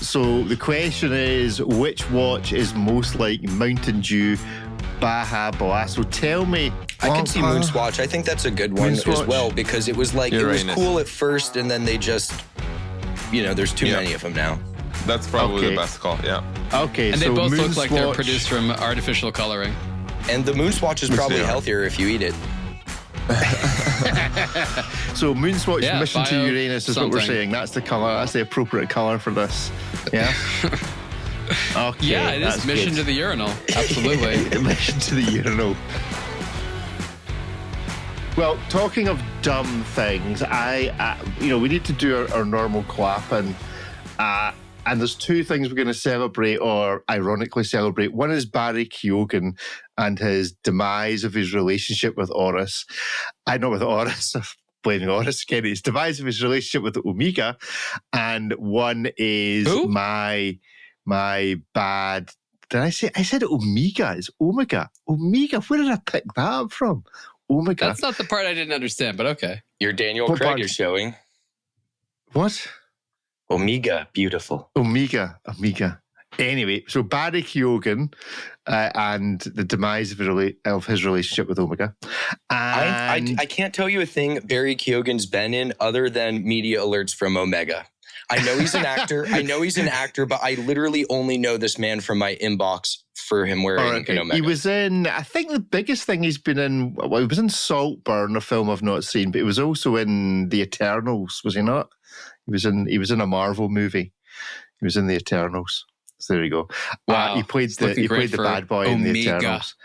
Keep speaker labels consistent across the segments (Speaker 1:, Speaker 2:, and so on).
Speaker 1: So the question is, which watch is most like Mountain Dew Baja Blast? So tell me.
Speaker 2: I can see Moonswatch. I think that's a good one as well, because it was like, it was cool at first, and then they just, there's too many of them now.
Speaker 3: That's probably the best call, yeah.
Speaker 1: Okay,
Speaker 4: and they both look like they're produced from artificial coloring.
Speaker 2: And the Moonswatch is probably healthier if you eat it.
Speaker 1: So Moonswatch Mission to Uranus is what we're saying. That's the colour. That's the appropriate colour for this. Yeah? Okay.
Speaker 4: Yeah, it is Mission to the Urinal. Absolutely.
Speaker 1: Mission to the Urinal. Well, talking of dumb things, we need to do our normal clap, and there's two things we're going to celebrate, or ironically celebrate. One is Barry Keoghan and his demise of his relationship with Oris. Not with Oris, blaming Oris again. His demise of his relationship with Omega, and one is my bad. Did I say? I said Omega. It's Omega. Omega. Where did I pick that up from? Omega.
Speaker 4: That's not the part I didn't understand, but okay.
Speaker 2: Your Daniel Craig is showing.
Speaker 1: What?
Speaker 2: Omega, beautiful.
Speaker 1: Omega. Anyway, so Barry Keoghan and the demise of his relationship with Omega. And
Speaker 2: I can't tell you a thing Barry Keoghan's been in other than media alerts from Omega. I know he's an actor. But I literally only know this man from my inbox for him wearing an Omega.
Speaker 1: He was in, I think the biggest thing he's been in, he was in Saltburn, a film I've not seen, but he was also in The Eternals, was he not? He was in a Marvel movie. He was in The Eternals. So there you go.
Speaker 4: Wow.
Speaker 1: He played the bad boy in The Eternals.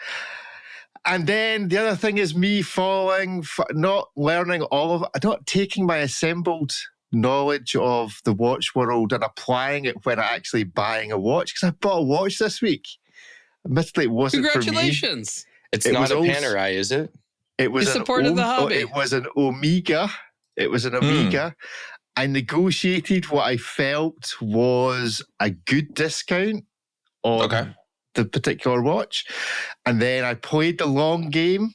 Speaker 1: And then the other thing is me not learning not taking my assembled knowledge of the watch world and applying it when actually buying a watch, because I bought a watch this week. Admittedly, it wasn't for me.
Speaker 4: Congratulations.
Speaker 2: It's not a Panerai, is it?
Speaker 1: It was
Speaker 4: you supported the hobby.
Speaker 1: It was an Omega. I negotiated what I felt was a good discount on the particular watch. And then I played the long game,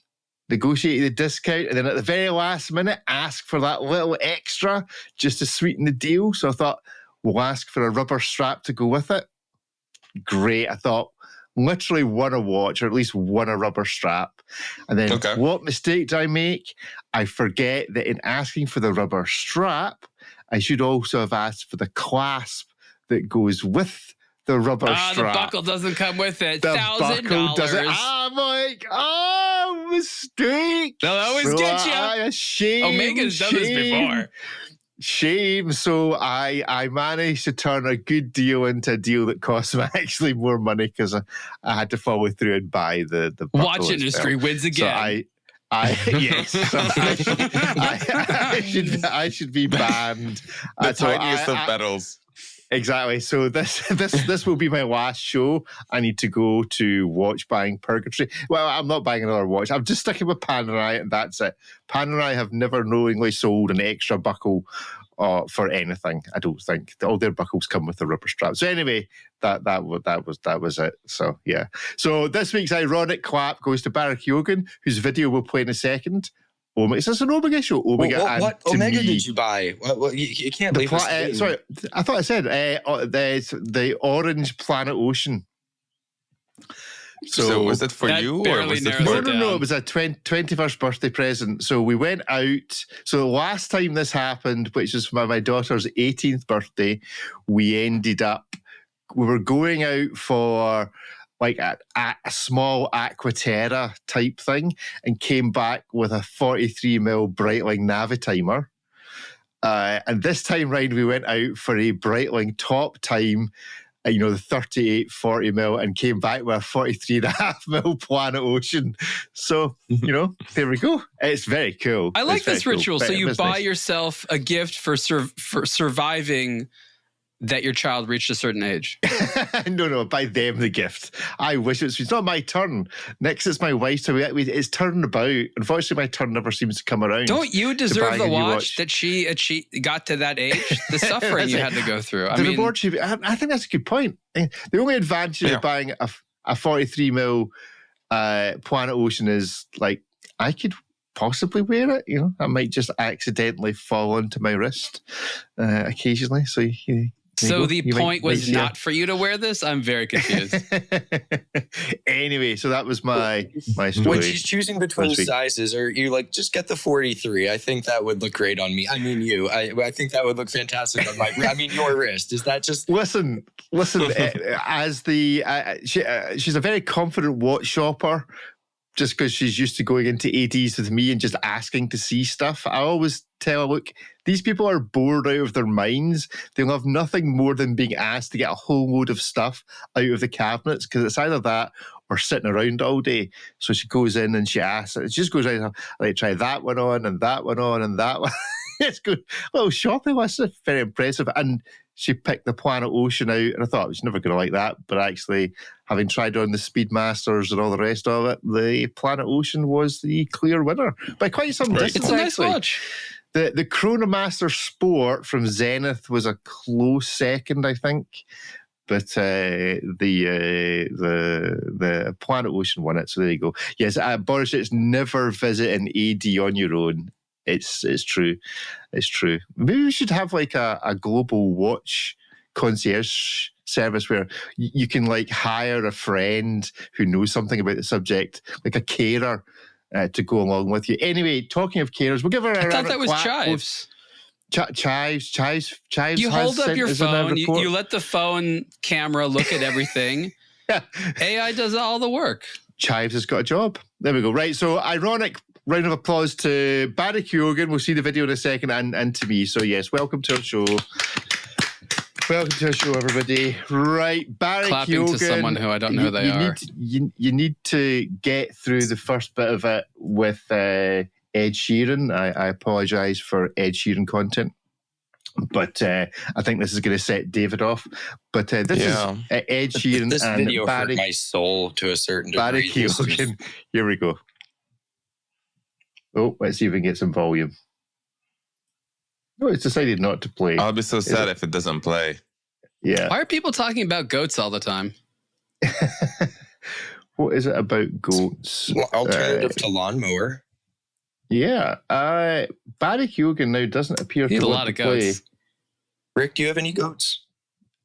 Speaker 1: negotiated the discount, and then at the very last minute, asked for that little extra just to sweeten the deal. So I thought, we'll ask for a rubber strap to go with it. Great. I thought, literally won a watch, or at least won a rubber strap. And then what mistake did I make? I forget that in asking for the rubber strap, I should also have asked for the clasp that goes with the rubber strap.
Speaker 4: The buckle doesn't come with it.
Speaker 1: The buckle doesn't. I'm like, mistake.
Speaker 4: They'll always get you.
Speaker 1: Shame.
Speaker 4: Omega's done this before.
Speaker 1: Shame. So I managed to turn a good deal into a deal that cost me actually more money, because I had to follow through and buy the buckle.
Speaker 4: Watch industry wins again.
Speaker 1: So yes, I should be banned.
Speaker 3: The tiniest of petals.
Speaker 1: Exactly. So this will be my last show. I need to go to watch buying purgatory. Well, I'm not buying another watch. I'm just sticking with Panerai, and that's it. Panerai have never knowingly sold an extra buckle for anything. I don't think all their buckles come with a rubber strap. So anyway, that was it. So yeah. So this week's ironic clap goes to Barry Keoghan, whose video we'll play in a second. Omega. Is this an Omega show? Omega.
Speaker 2: What Omega did you buy? You can't leave us.
Speaker 1: Sorry, I thought I said the orange Planet Ocean.
Speaker 3: So was it for you, or was it for...
Speaker 1: No, it was a 21st birthday present. So we went out. So the last time this happened, which was for my daughter's 18th birthday, we were going out for like a small Aquaterra type thing, and came back with a 43mm Breitling Navitimer. And this time round, we went out for a Breitling top time, the 38-40mm, and came back with a 43.5mm Planet Ocean. So, there we go. It's very cool.
Speaker 4: I like this ritual. Cool. So you buy yourself a gift for surviving that your child reached a certain age.
Speaker 1: No, buy them the gift. I wish it's not my turn. Next, it's my wife's turn. It's turning about. Unfortunately, my turn never seems to come around.
Speaker 4: Don't you deserve the watch that she got to that age? The suffering you had to go through. I
Speaker 1: think that's a good point. The only advantage of buying a 43mm Planet Ocean is, like, I could possibly wear it. I might just accidentally fall onto my wrist occasionally. So
Speaker 4: So the point was not for you to wear this? I'm very confused.
Speaker 1: Anyway, so that was my story.
Speaker 2: When she's choosing between sizes, or you like, just get the 43. I think that would look great on me. I mean, you. I think that would look fantastic on your wrist. Is that just...
Speaker 1: Listen. As she's a very confident watch shopper, just because she's used to going into ADs with me and just asking to see stuff. I always tell her, look, these people are bored out of their minds. They'll have nothing more than being asked to get a whole load of stuff out of the cabinets, because it's either that or sitting around all day. So she goes in and she asks, she just goes out, like, try that one on and that one on and that one. It's good. Little shopping list, very impressive. And she picked the Planet Ocean out, and I thought I was never going to like that. But actually, having tried on the Speedmasters and all the rest of it, the Planet Ocean was the clear winner by quite some distance.
Speaker 4: It's a nice watch.
Speaker 1: The Chronomaster Sport from Zenith was a close second, I think. But the Planet Ocean won it, so there you go. Yes, Boris, it's never visit an AD on your own. It's true. It's true. Maybe we should have like a global watch concierge service where you can like hire a friend who knows something about the subject, like a carer, to go along with you. Anyway, talking of carers, we'll give her a round of
Speaker 4: I thought that was Chives.
Speaker 1: Chives.
Speaker 4: You hold up your phone, you let the phone camera look at everything.
Speaker 1: Yeah.
Speaker 4: AI does all the work.
Speaker 1: Chives has got a job. There we go. Right, so ironic round of applause to Barry Keoghan. We'll see the video in a second, and to me. So yes, welcome to our show. Welcome to our show, everybody. Right, Barry
Speaker 4: Clapping
Speaker 1: Keoghan.
Speaker 4: to someone who I don't know who they are.
Speaker 1: You need to get through the first bit of it with Ed Sheeran. I apologise for Ed Sheeran content, but I think this is going to set David off. But this is Ed Sheeran
Speaker 2: this
Speaker 1: and
Speaker 2: video
Speaker 1: Barry,
Speaker 2: hurt my soul to a certain degree.
Speaker 1: Barry Keoghan. Here we go. Oh, let's see if we can get some volume. Oh, it's decided not to play.
Speaker 3: I'll be so sad if it doesn't play.
Speaker 1: Yeah.
Speaker 4: Why are people talking about goats all the time?
Speaker 1: What is it about goats?
Speaker 2: Alternative to lawnmower.
Speaker 1: Yeah. Barry Keoghan now doesn't appear to
Speaker 4: a lot of goats.
Speaker 2: Rick, do you have any goats?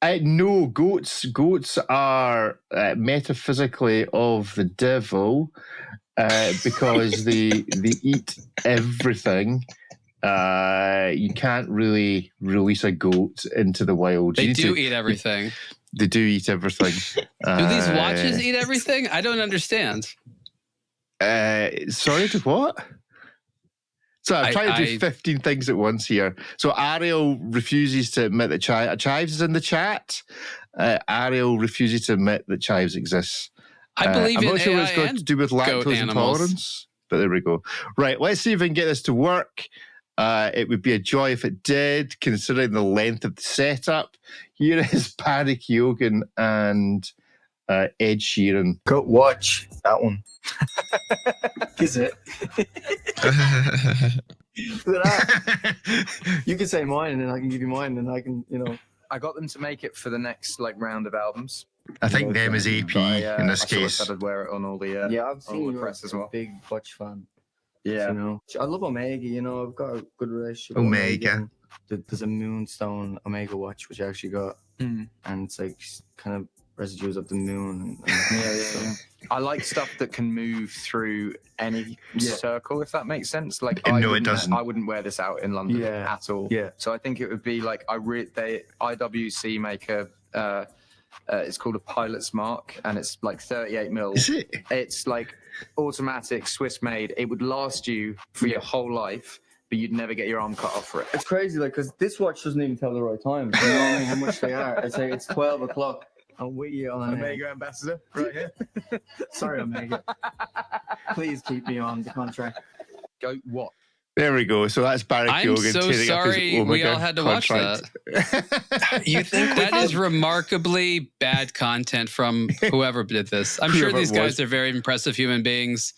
Speaker 1: No, goats. Goats are metaphysically of the devil because they eat everything. You can't really release a goat into the wild.
Speaker 4: They do eat everything.
Speaker 1: They do eat everything.
Speaker 4: Do these watches eat everything? I don't understand.
Speaker 1: Sorry, to what? So I'm trying to do 15 things at once here. So Ariel refuses to admit that Chives is in the chat. Ariel refuses to admit that Chives exists.
Speaker 4: I believe
Speaker 1: I'm
Speaker 4: in
Speaker 1: not sure what it's
Speaker 4: AI
Speaker 1: got to do with lactose intolerance, but there we go. Right, let's see if we can get this to work. It would be a joy if it did, considering the length of the setup. Here is Barry Keoghan and Ed Sheeran.
Speaker 5: Go watch that one. Is it? You can say mine, and then I can give you mine, and I can, I got them to make it for the next round of albums.
Speaker 1: I think them is AP in this case.
Speaker 5: I'd wear it on all the
Speaker 6: I've seen you
Speaker 5: press as well.
Speaker 6: Big watch fan.
Speaker 5: Yeah,
Speaker 6: I love Omega. I've got a good relationship.
Speaker 1: Omega.
Speaker 6: There's a Moonstone Omega watch which I actually got, and it's like kind of residues of the moon.
Speaker 5: Yeah. I like stuff that can move through any circle, if that makes sense.
Speaker 1: No, it doesn't.
Speaker 5: I wouldn't wear this out in London at all. Yeah. So I think it would be like IWC make a. It's called a Pilot's Mark, and it's like 38 mil.
Speaker 1: Is it?
Speaker 5: It's like automatic, Swiss made. It would last you for your whole life, but you'd never get your arm cut off for it.
Speaker 6: It's crazy, because this watch doesn't even tell the right time. You know how much they are. It's like it's 12 o'clock. I'm with you on
Speaker 5: Omega ambassador right here.
Speaker 6: Sorry, Omega. Please keep me on the contract.
Speaker 5: Go what?
Speaker 1: There we go. So that's Barry Keoghan.
Speaker 4: I'm so sorry we all had to watch that.
Speaker 2: You think
Speaker 4: that is remarkably bad content from whoever did this. I'm sure these guys are very impressive human beings.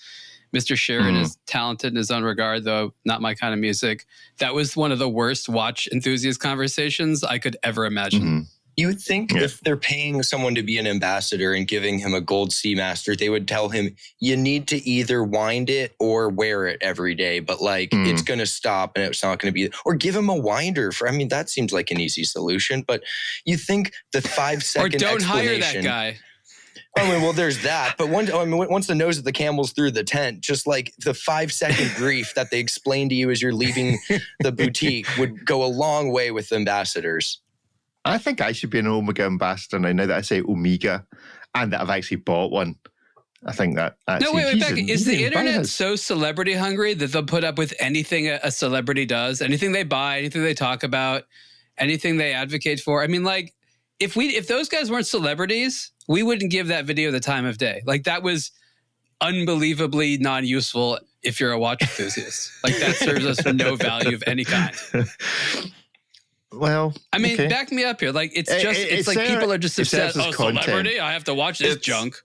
Speaker 4: Mr. Sheeran is talented in his own regard, though not my kind of music. That was one of the worst watch enthusiast conversations I could ever imagine.
Speaker 2: You would think if they're paying someone to be an ambassador and giving him a gold Seamaster, they would tell him, you need to either wind it or wear it every day. But like, it's going to stop and it's not going to be, or give him a winder that seems like an easy solution. But you think the 5 second
Speaker 4: or don't hire that guy.
Speaker 2: I mean, well, there's that. But once the nose of the camel's through the tent, just like the 5 second grief that they explain to you as you're leaving the boutique would go a long way with ambassadors.
Speaker 1: I think I should be an Omega ambassador now that I say Omega and that I've actually bought one. I think that actually...
Speaker 4: No, wait, Becky, is the internet so celebrity hungry that they'll put up with anything a celebrity does? Anything they buy, anything they talk about, anything they advocate for? I mean, like, if those guys weren't celebrities, we wouldn't give that video the time of day. Like, that was unbelievably non-useful if you're a watch enthusiast. Like, that serves us for no value of any kind.
Speaker 1: Well,
Speaker 4: I mean, back me up here. Like, it's like people are just obsessed. Oh, celebrity! I have to watch this junk.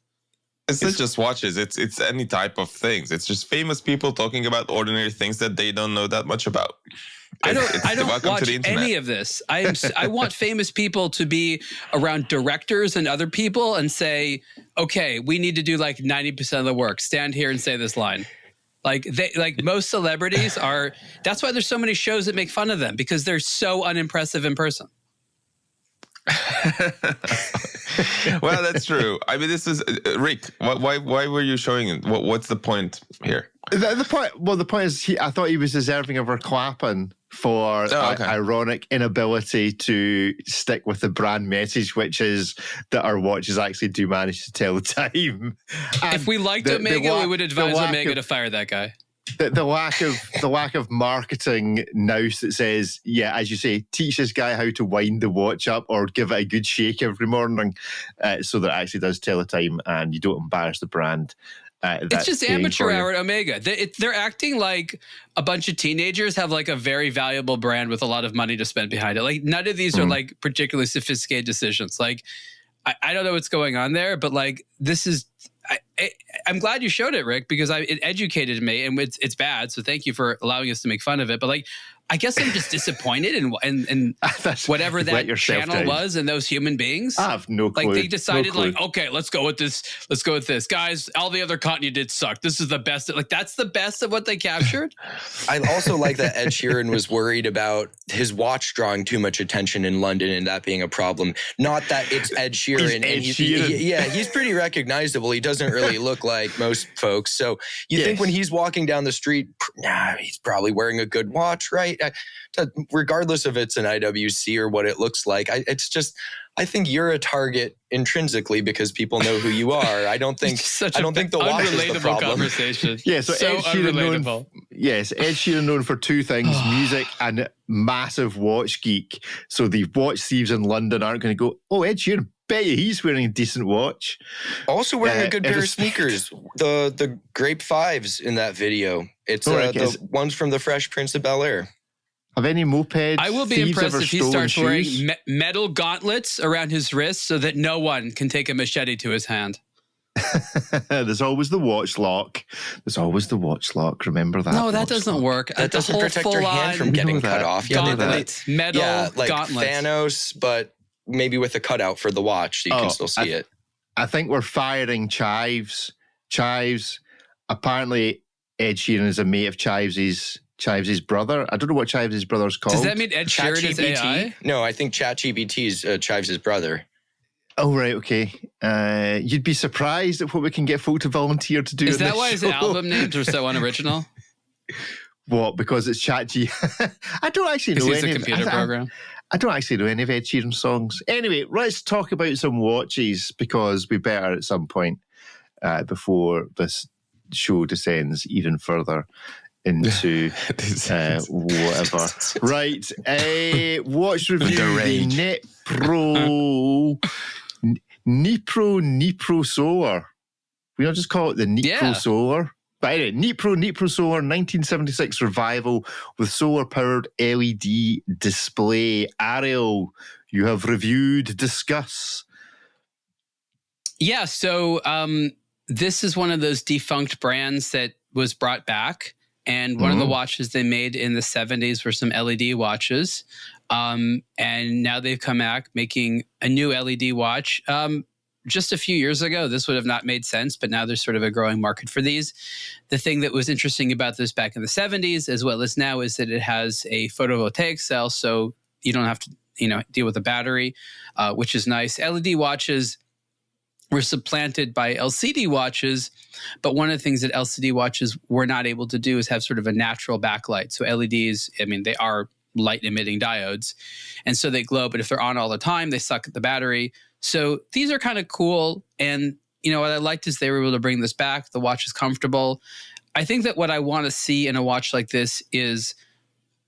Speaker 3: It's not just watches. It's any type of things. It's just famous people talking about ordinary things that they don't know that much about.
Speaker 4: I don't watch any of this. I want famous people to be around directors and other people and say, okay, we need to do like 90% of the work. Stand here and say this line. Like most celebrities are. That's why there's so many shows that make fun of them, because they're so unimpressive in person.
Speaker 3: Well, that's true. I mean, this is Rick. Why were you showing it? What's the point here?
Speaker 1: The point is, I thought he was deserving of our clapping for ironic inability to stick with the brand message, which is that our watches actually do manage to tell the time. And
Speaker 4: if we liked Omega, we would advise Omega to fire that guy.
Speaker 1: The lack of marketing now that says, as you say, teach this guy how to wind the watch up or give it a good shake every morning, so that it actually does tell the time and you don't embarrass the brand.
Speaker 4: It's just amateur hour at Omega. They're acting like a bunch of teenagers have like a very valuable brand with a lot of money to spend behind it. Like, none of these are like particularly sophisticated decisions. Like, I don't know what's going on there, but like, this is. I'm glad you showed it, Rick, because it educated me, and it's bad. So thank you for allowing us to make fun of it. But like, I guess I'm just disappointed in whatever that channel was and those human beings.
Speaker 1: I have no clue.
Speaker 4: Like, they decided, like, okay, let's go with this. Let's go with this, guys. All the other content you did sucked. This is the best. Like, that's the best of what they captured.
Speaker 2: I also like that Ed Sheeran was worried about his watch drawing too much attention in London and that being a problem. Not that it's Ed Sheeran. He's pretty recognizable. He doesn't really look like most folks. So you think when he's walking down the street, he's probably wearing a good watch, right? Regardless if it's an IWC or what it looks like, I think you're a target intrinsically because people know who you are. I don't think the watch is the problem.
Speaker 4: Conversation.
Speaker 1: Yeah, so Ed Sheeran Ed Sheeran known for two things: music and massive watch geek. So the watch thieves in London aren't going to go, "Oh, Ed Sheeran, bet you he's wearing a decent watch."
Speaker 2: Also wearing a good pair of sneakers. The Grape 5s in that video. It's the ones from the Fresh Prince of Bel-Air.
Speaker 1: Have any mopeds?
Speaker 4: I will be impressed if he starts wearing metal gauntlets around his wrists so that no one can take a machete to his hand.
Speaker 1: There's always the watch lock. Remember that?
Speaker 4: No, that doesn't work.
Speaker 2: That doesn't protect your hand from getting cut off.
Speaker 4: Gauntlets, metal gauntlets.
Speaker 2: Thanos, but maybe with a cutout for the watch so you can still see it.
Speaker 1: I think we're firing Chives. Apparently, Ed Sheeran is a mate of Chives' brother. I don't know what Chives' brother's called.
Speaker 4: Does that mean Ed Sheeran is AI?
Speaker 2: No, I think ChatGPT is Chives' brother.
Speaker 1: Oh, right, okay. You'd be surprised at what we can get folk to volunteer to do.
Speaker 4: Is that why his album names are so unoriginal?
Speaker 1: What? Because it's ChatGPT? I don't actually know any.
Speaker 4: It's a computer program.
Speaker 1: I don't actually know any of Ed Sheeran's songs. Anyway, let's talk about some watches because we better at some point before this show descends even further into whatever. Right. Watch review. The Nipro Solar. We don't just call it the Nipro Solar. But anyway, Nipro Solar 1976 revival with solar-powered LED display. Ariel, you have reviewed, discuss.
Speaker 4: Yeah, so this is one of those defunct brands that was brought back. And one of the watches they made in the 70s were some LED watches. And now they've come back making a new LED watch. Just a few years ago, this would have not made sense, but now there's sort of a growing market for these. The thing that was interesting about this back in the 70s, as well as now, is that it has a photovoltaic cell, so you don't have to, deal with a battery, which is nice. LED watches were supplanted by LCD watches, but one of the things that LCD watches were not able to do is have sort of a natural backlight. So LEDs, they are light-emitting diodes, and so they glow, but if they're on all the time, they suck at the battery. So these are kind of cool. And, what I liked is they were able to bring this back. The watch is comfortable. I think that what I want to see in a watch like this is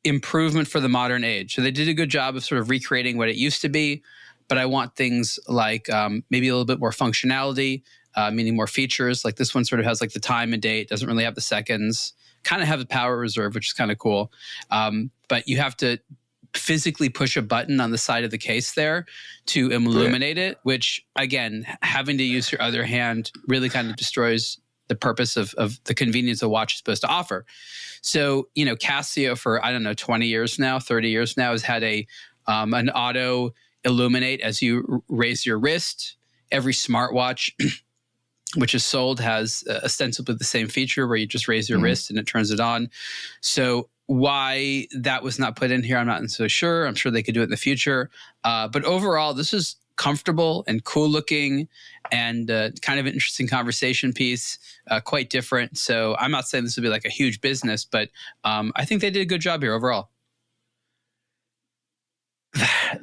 Speaker 4: improvement for the modern age. So they did a good job of sort of recreating what it used to be, but I want things like maybe a little bit more functionality, meaning more features. Like this one sort of has like the time and date, doesn't really have the seconds, kind of have the power reserve, which is kind of cool. But you have to physically push a button on the side of the case there to illuminate it, which again, having to use your other hand really kind of destroys the purpose of the convenience a watch is supposed to offer. So, Casio for, 20 years now, 30 years now has had an auto illuminate as you raise your wrist. Every smartwatch which is sold has ostensibly the same feature where you just raise your wrist and it turns it on. So why that was not put in here, I'm not so sure. I'm sure they could do it in the future. But overall, this is comfortable and cool looking and kind of an interesting conversation piece, quite different. So I'm not saying this would be like a huge business, but I think they did a good job here overall.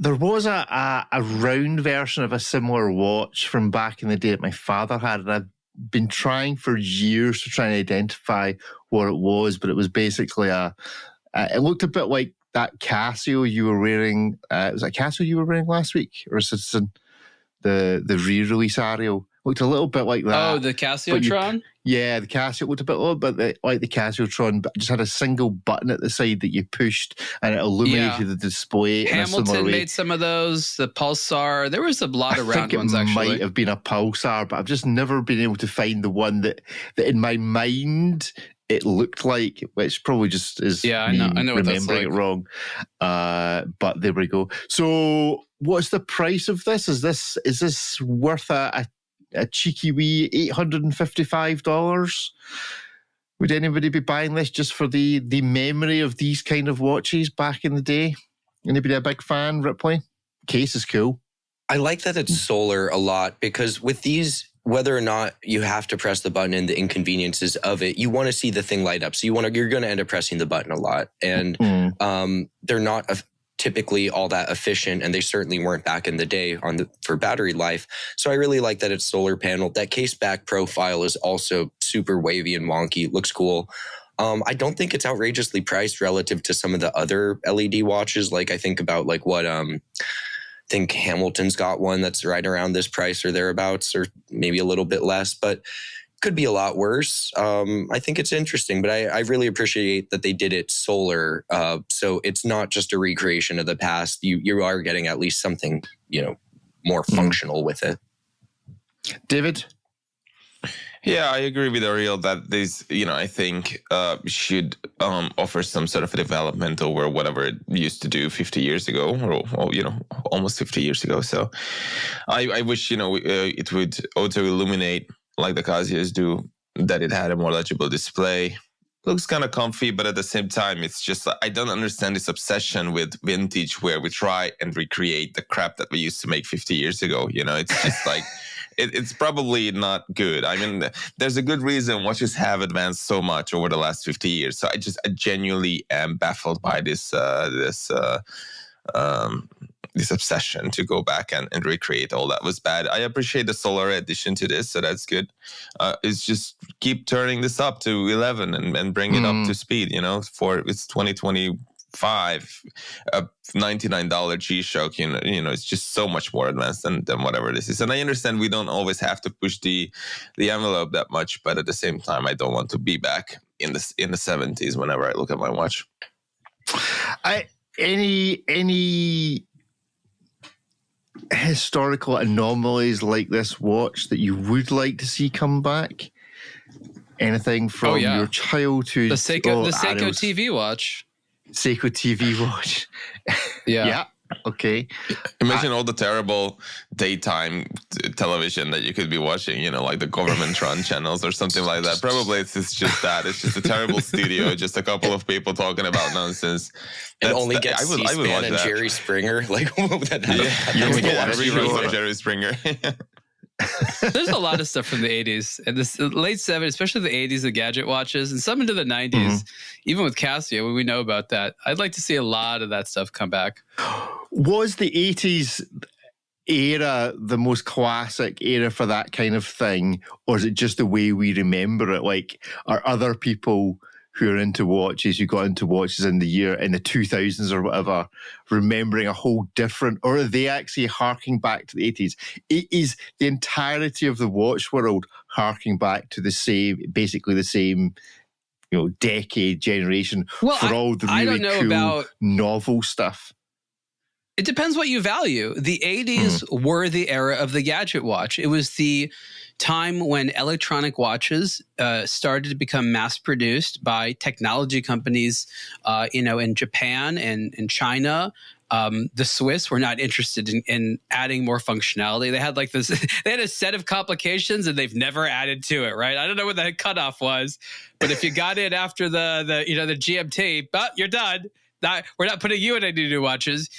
Speaker 1: There was a round version of a similar watch from back in the day that my father had, and I've been trying for years to try and identify what it was, but it was basically it looked a bit like that Casio you were wearing. Was that Casio you were wearing last week? Or is it the re-release Ariel? Looked a little bit like that.
Speaker 4: Oh, the Casiotron?
Speaker 1: Yeah, the Casio looked a little bit like the Casiotron, but just had a single button at the side that you pushed and it illuminated the display.
Speaker 4: Hamilton made some of those, the Pulsar. There was a lot of round ones, actually.
Speaker 1: It might have been a Pulsar, but I've just never been able to find the one that in my mind it looked like, which probably just is
Speaker 4: I know what that's like.
Speaker 1: Remembering it wrong. But there we go. So what's the price of this? Is this worth a cheeky wee $855? Would anybody be buying this just for the memory of these kind of watches back in the day? Anybody a big fan, Ripley? Case is cool.
Speaker 2: I like that it's solar a lot, because with these, whether or not you have to press the button and the inconveniences of it, you want to see the thing light up. So you're going to end up pressing the button a lot. And they're not typically all that efficient, and they certainly weren't back in the day for battery life. So I really like that it's solar panel. That case back profile is also super wavy and wonky. It looks cool. I don't think it's outrageously priced relative to some of the other LED watches. Like I think about what I think Hamilton's got one that's right around this price or thereabouts, or maybe a little bit less, but could be a lot worse. I think it's interesting, but I really appreciate that they did it solar. So it's not just a recreation of the past. You are getting at least something, more functional with it.
Speaker 1: David?
Speaker 3: Yeah, I agree with Ariel that this, I think should offer some sort of a development over whatever it used to do 50 years ago, or almost 50 years ago. So I wish, it would auto illuminate like the Casios do, that it had a more legible display. Looks kind of comfy, but at the same time, it's just, I don't understand this obsession with vintage where we try and recreate the crap that we used to make 50 years ago. It's just like, it's probably not good. I mean, there's a good reason watches have advanced so much over the last 50 years. So I genuinely am baffled by this obsession to go back and recreate all that was bad. I appreciate the solar addition to this, so that's good. It's just keep turning this up to 11 and bring it up to speed, for it's 2025, a $99 G-Shock, it's just so much more advanced than whatever this is. And I understand we don't always have to push the envelope that much, but at the same time, I don't want to be back in the 70s whenever I look at my watch.
Speaker 1: Any historical anomalies like this watch that you would like to see come back? Anything from your childhood?
Speaker 4: The Seiko TV watch.
Speaker 1: Seiko TV watch. Yeah. Okay.
Speaker 3: Imagine all the terrible daytime television that you could be watching, you know, like the government-run channels or something like that. Probably it's just that. It's just a terrible studio, just a couple of people talking about nonsense.
Speaker 2: And only get C-SPAN and Jerry Springer. Like, you only get
Speaker 3: reruns of Jerry Springer.
Speaker 4: There's a lot of stuff from the 80s and the late 70s, especially the 80s, the gadget watches, and some into the 90s, even with Casio, we know about that. I'd like to see a lot of that stuff come back.
Speaker 1: Was the 80s era the most classic era for that kind of thing, or is it just the way we remember it? Like, are other people who are into watches, who got into watches in the 2000s or whatever, remembering a whole different, or are they actually harking back to the 80s? It is the entirety of the watch world harking back to basically the same, you know, decade, generation for all the really cool, novel stuff.
Speaker 4: It depends what you value. The 80s were the era of the gadget watch. It was the time when electronic watches started to become mass-produced by technology companies, in Japan and in China. The Swiss were not interested in adding more functionality. They had they had a set of complications and they've never added to it, right? I don't know what the cutoff was, but if you got in after the GMT, but you're done. We're not putting you in any new watches.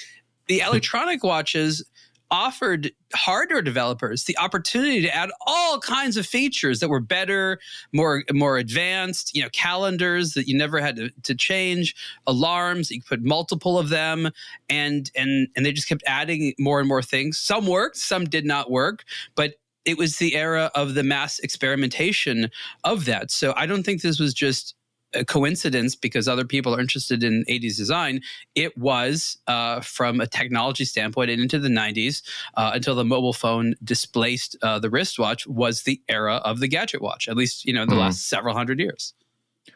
Speaker 4: The electronic watches offered hardware developers the opportunity to add all kinds of features that were better, more advanced, calendars that you never had to change, alarms, you could put multiple of them, and they just kept adding more and more things. Some worked, some did not work, but it was the era of the mass experimentation of that. So I don't think this was just a coincidence because other people are interested in 80s design. It was from a technology standpoint and into the 90s until the mobile phone displaced the wristwatch was the era of the gadget watch, at least, the last several hundred years.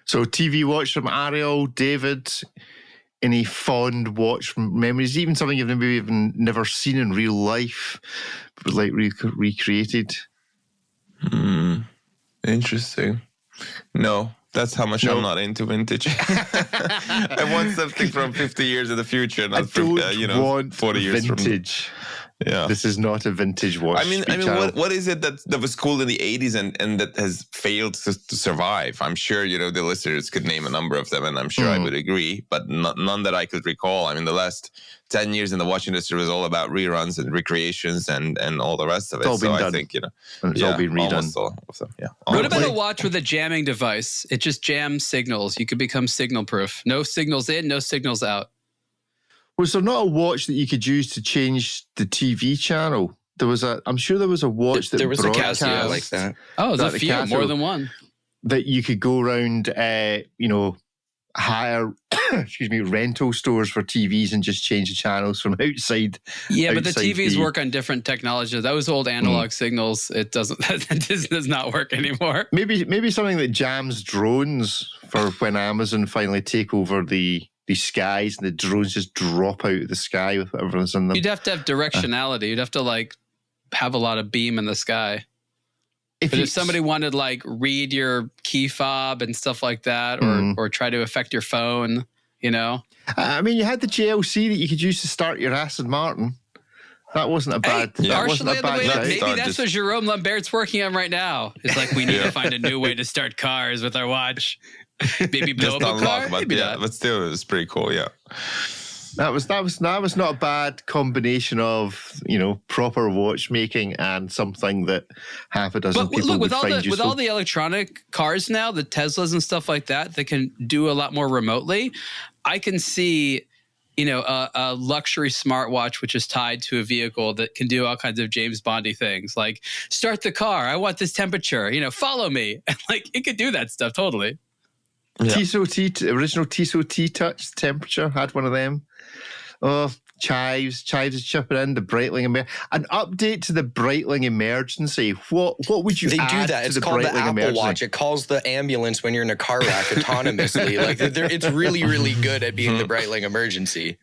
Speaker 1: So TV watch from Ariel, David, any fond watch memories, even something you've maybe even never seen in real life, but like recreated?
Speaker 3: Interesting. No. That's how much I'm not into vintage. I want something from 50 years in the future, not from 40 years
Speaker 1: vintage.
Speaker 3: Yeah,
Speaker 1: this is not a vintage watch.
Speaker 3: I mean, what is it that was cool in the 80s and that has failed to survive? I'm sure the listeners could name a number of them, and I'm sure I would agree, but none that I could recall. I mean, the last 10 years in the watch industry was all about reruns and recreations and all the rest of it.
Speaker 1: It's all been done.
Speaker 3: I think
Speaker 1: it's all been redone.
Speaker 3: Almost all of them. Yeah.
Speaker 4: What about a watch with a jamming device? It just jams signals. You could become signal proof. No signals in, no signals out.
Speaker 1: Was there not a watch that you could use to change the TV channel? I'm sure there was a watch that
Speaker 2: there was a Casio like that.
Speaker 4: Oh, there's a few, Casio, more than one.
Speaker 1: That you could go around, hire, rental stores for TVs and just change the channels from outside.
Speaker 4: Yeah, but the TVs work on different technology. Those old analog signals, it doesn't. That does not work anymore.
Speaker 1: Maybe something that jams drones for when Amazon finally take over the skies and the drones just drop out of the sky with whatever's in them.
Speaker 4: You'd have to have directionality. You'd have to have a lot of beam in the sky. If somebody wanted read your key fob and stuff like that, or try to affect your phone,
Speaker 1: I mean, you had the JLC that you could use to start your Aston Martin. That wasn't a bad.
Speaker 4: Maybe that's what Jerome Lambert's working on right now. It's we need to find a new way to start cars with our watch. Maybe blow up a car.
Speaker 3: But still, it was pretty cool. Yeah,
Speaker 1: that was not a bad combination of proper watchmaking and something that half a dozen people would find useful.
Speaker 4: With all the electronic cars now, the Teslas and stuff like that can do a lot more remotely. I can see a luxury smartwatch which is tied to a vehicle that can do all kinds of James Bondy things, like start the car. I want this temperature. Follow me. It could do that stuff totally.
Speaker 1: Yeah. Original Tissot T-Touch temperature had one of them. Oh, Chives is chipping in. The Breitling an update to the Breitling emergency. What would you?
Speaker 2: They
Speaker 1: add
Speaker 2: do that. It's
Speaker 1: to the
Speaker 2: called
Speaker 1: Breitling
Speaker 2: the Apple
Speaker 1: emergency?
Speaker 2: Watch. It calls the ambulance when you're in a car wreck autonomously. It's really, really good at being the Breitling emergency.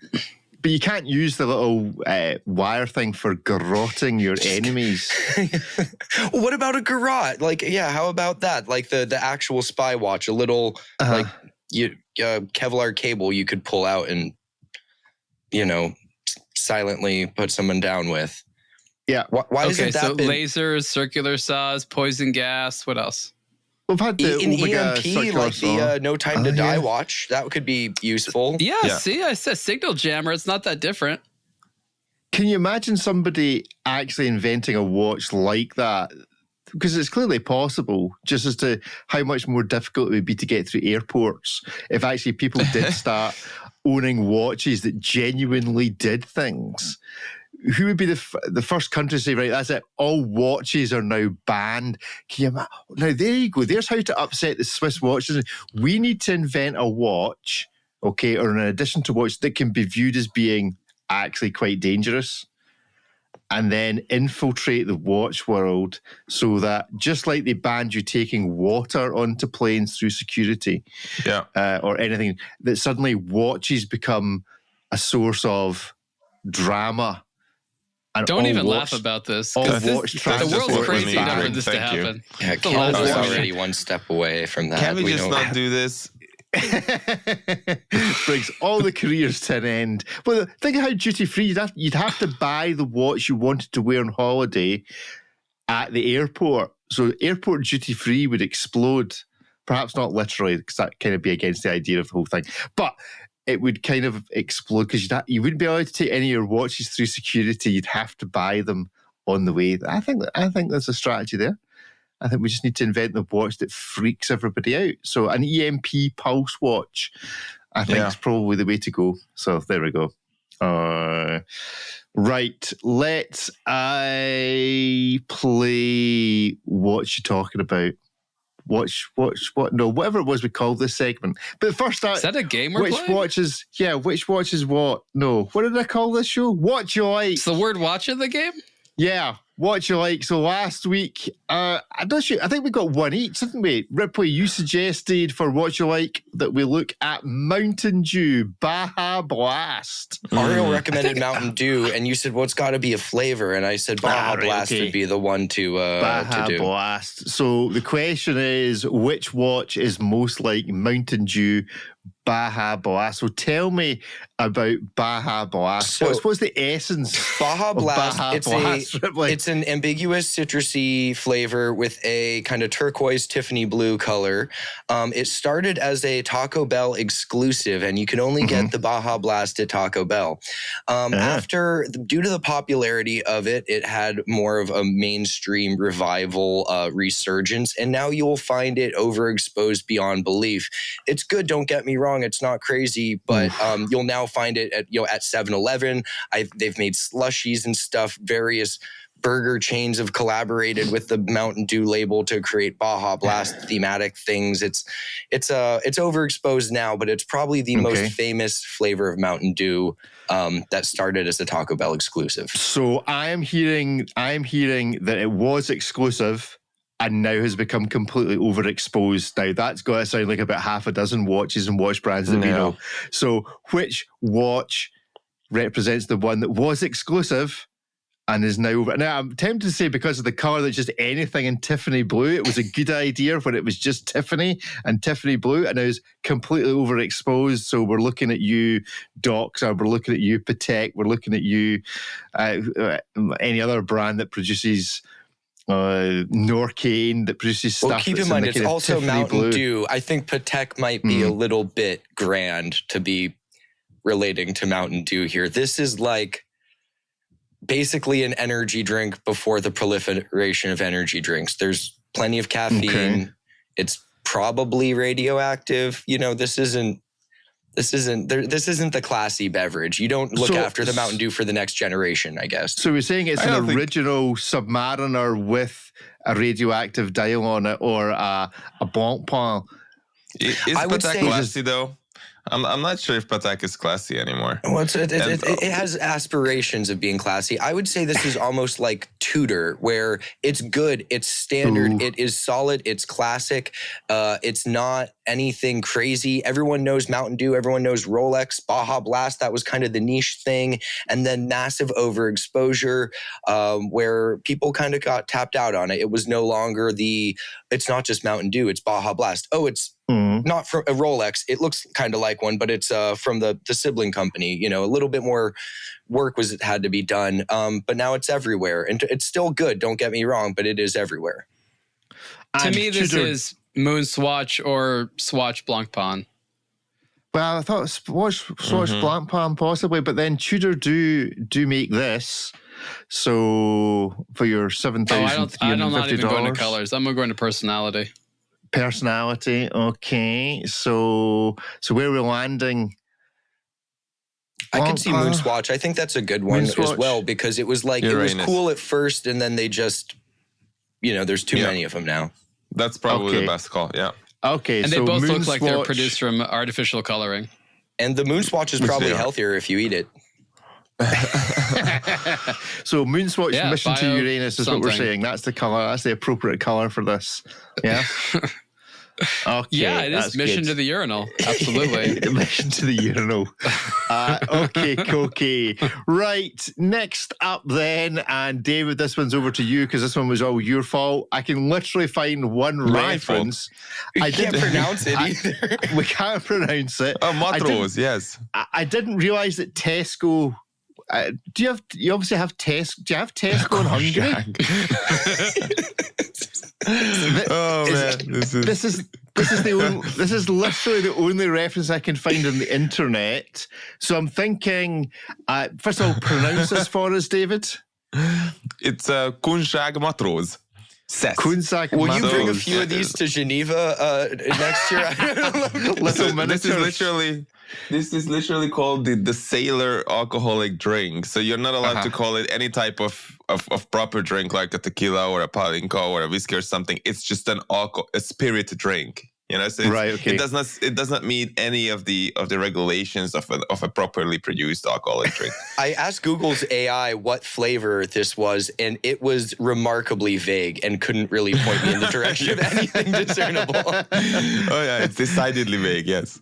Speaker 1: But you can't use the little wire thing for garroting your enemies.
Speaker 2: What about a garrote? How about that? The actual spy watch, a little Kevlar cable you could pull out and, silently put someone down with.
Speaker 1: Yeah.
Speaker 2: Why hasn't that been...
Speaker 4: lasers, circular saws, poison gas, what else?
Speaker 1: We've had the
Speaker 2: an
Speaker 1: Omega
Speaker 2: EMP, like the No Time to Die watch. That could be useful.
Speaker 4: Yeah, see, I said signal jammer. It's not that different.
Speaker 1: Can you imagine somebody actually inventing a watch like that? Because it's clearly possible, just as to how much more difficult it would be to get through airports if actually people did start owning watches that genuinely did things. Who would be the first country to say, right, that's it, all watches are now banned? Can you imagine? Now, there you go. There's how to upset the Swiss watches. We need to invent a watch, okay, or in addition to watch, that can be viewed as being actually quite dangerous, and then infiltrate the watch world so that, just like they banned you taking water onto planes through security or anything, that suddenly watches become a source of drama. And
Speaker 4: don't even laugh about this. The world's crazy enough for this to happen.
Speaker 2: Yeah, Canada's already one step away from that.
Speaker 3: Can we just not do this?
Speaker 1: Brings all the careers to an end. Well, think of how duty free you'd have to buy the watch you wanted to wear on holiday at the airport. So airport duty free would explode. Perhaps not literally, because that kind of be against the idea of the whole thing. But it would kind of explode because you wouldn't be allowed to take any of your watches through security. You'd have to buy them on the way. I think there's a strategy there. I think we just need to invent the watch that freaks everybody out. So an EMP pulse watch, I think, is probably the way to go. So there we go. Right, let's play What You Talking About. What? No, whatever it was we called this segment. But first,
Speaker 4: is that a game we're playing?
Speaker 1: Which watch is what? No, what did I call this show? What You Like.
Speaker 4: It's the word watch in the game?
Speaker 1: Yeah, what you like. So last week, I think we got one each, didn't we? Ripley, you suggested for what you like that we look at Mountain Dew Baja Blast.
Speaker 2: Ariel recommended Mountain Dew, and you said, well, it's got to be a flavor. And I said Baja Blast would be the one to
Speaker 1: Baja Blast. So the question is, which watch is most like Mountain Dew Baja Blast? So tell me about Baja Blast. So, what's the essence?
Speaker 2: Baja Blast.
Speaker 1: Baja Blast?
Speaker 2: It's an ambiguous citrusy flavor with a kind of turquoise Tiffany blue color. It started as a Taco Bell exclusive, and you can only get the Baja Blast at Taco Bell. Due to the popularity of it, it had more of a mainstream revival resurgence, and now you'll find it overexposed beyond belief. It's good, don't get me wrong. It's not crazy, but you'll now find it at 7-Eleven. They've made slushies and stuff. Various burger chains have collaborated with the Mountain Dew label to create Baja Blast thematic things. It's overexposed now, but it's probably the most famous flavor of Mountain Dew that started as a Taco Bell exclusive.
Speaker 1: So I am hearing that it was exclusive and now has become completely overexposed. Now, that's got to sound like about half a dozen watches and watch brands that we know. So which watch represents the one that was exclusive and is now over? Now, I'm tempted to say because of the colour that just anything in Tiffany blue, it was a good idea when it was just Tiffany and Tiffany blue, and now it's completely overexposed. So we're looking at you, Doxa, we're looking at you, Patek, we're looking at you, any other brand that produces Norcane that produces stuff.
Speaker 2: Well, keep in mind, it's also Mountain Dew. I think Patek might be a little bit grand to be relating to Mountain Dew here. This is like basically an energy drink before the proliferation of energy drinks. There's plenty of caffeine. It's probably radioactive. This isn't the classy beverage. You don't look after the Mountain Dew for the next generation, I guess.
Speaker 1: So we're saying it's an original Submariner with a radioactive dial on it, or a blanc pain.
Speaker 3: Is Patek classy though? I'm not sure if Patek is classy anymore.
Speaker 2: Well, it has aspirations of being classy. I would say this is almost like Tudor, where it's good, it's standard, it is solid, it's classic. It's not anything crazy. Everyone knows Mountain Dew. Everyone knows Rolex, Baja Blast. That was kind of the niche thing. And then massive overexposure where people kind of got tapped out on it. It was no longer it's not just Mountain Dew, it's Baja Blast. Oh, it's not from a Rolex. It looks kind of like one, but it's from the sibling company. You know, a little bit more work had to be done. But now it's everywhere. And it's still good, don't get me wrong, but it is everywhere.
Speaker 4: To me, this is Moon Swatch or Swatch Blancpain.
Speaker 1: Well, I thought Swatch Blancpain possibly, but then Tudor do make this. So for your $7,350.
Speaker 4: I'm not even going to colors. I'm going to personality.
Speaker 1: Personality, okay. So where we're landing.
Speaker 2: I can see Moon Swatch. I think that's a good one as well, because it was like, it was cool at first, and then they just, there's too many of them now.
Speaker 3: That's probably the best call, yeah.
Speaker 1: Okay,
Speaker 4: and they both look like they're produced from artificial coloring.
Speaker 2: And the Moon Swatch is probably healthier if you eat it.
Speaker 1: So Moon Swatch Mission to Uranus is what we're saying. That's the color. That's the appropriate color for this. Yeah. Okay,
Speaker 4: yeah, it is Mission to the Urinal. Absolutely.
Speaker 1: Mission to the Urinal. Okay. Right. Next up then, and David, this one's over to you because this one was all your fault. I can literally find one reference.
Speaker 2: I can't pronounce it either.
Speaker 1: We can't pronounce it.
Speaker 3: Oh, Matros, yes.
Speaker 1: I didn't realize that Tesco. You obviously have Tesco. Do you have Tesco in Hungary? This is literally the only reference I can find on the internet. So I'm thinking, first of all, pronounce this for us, David.
Speaker 3: It's Kunshag Matros.
Speaker 2: Will you bring a few of these to Geneva next year?
Speaker 3: This is literally called the sailor alcoholic drink. So you're not allowed to call it any type of proper drink like a tequila or a palinko or a whiskey or something. It's just a spirit drink. So it does not meet any of the regulations of a properly produced alcoholic drink.
Speaker 2: I asked Google's AI what flavor this was, and it was remarkably vague and couldn't really point me in the direction of anything discernible.
Speaker 3: Oh yeah, it's decidedly vague. Yes.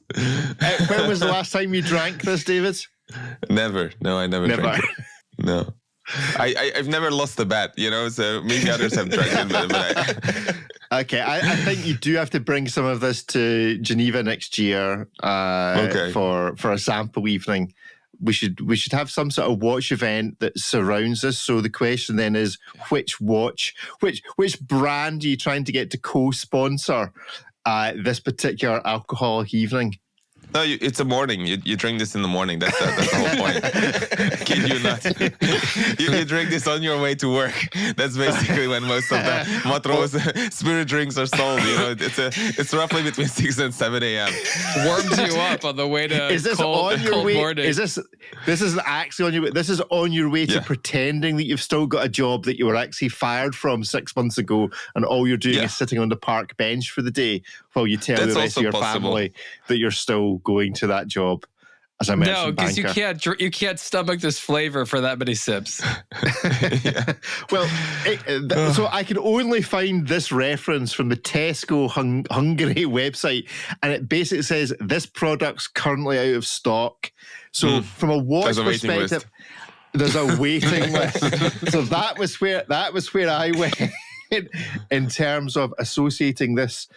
Speaker 1: When was the last time you drank this, David?
Speaker 3: Never. No, I never drank it. No. I've never lost a bet, so maybe others have drank it, but
Speaker 1: Okay, I think you do have to bring some of this to Geneva next year for a sample evening. We should have some sort of watch event that surrounds us. So the question then is, which brand are you trying to get to co-sponsor this particular alcoholic evening?
Speaker 3: No, it's a morning. You drink this in the morning. That's the whole point. Kid you not. You drink this on your way to work. That's basically when most of the Matros spirit drinks are sold. It's roughly between 6 and 7 a.m.
Speaker 4: Warms you up on the way to
Speaker 1: is this
Speaker 4: cold,
Speaker 1: on your
Speaker 4: cold
Speaker 1: way,
Speaker 4: morning.
Speaker 1: This isn't actually on your way. This is on your way to pretending that you've still got a job that you were actually fired from 6 months ago, and all you're doing is sitting on the park bench for the day while you tell the rest of your family that you're still going to that job as a merchant banker.
Speaker 4: No, because you can't stomach this flavor for that many sips.
Speaker 1: Well, so I can only find this reference from the Tesco Hungary website, and it basically says this product's currently out of stock. So from a watch perspective, there's a waiting list. So that was where I went in terms of associating this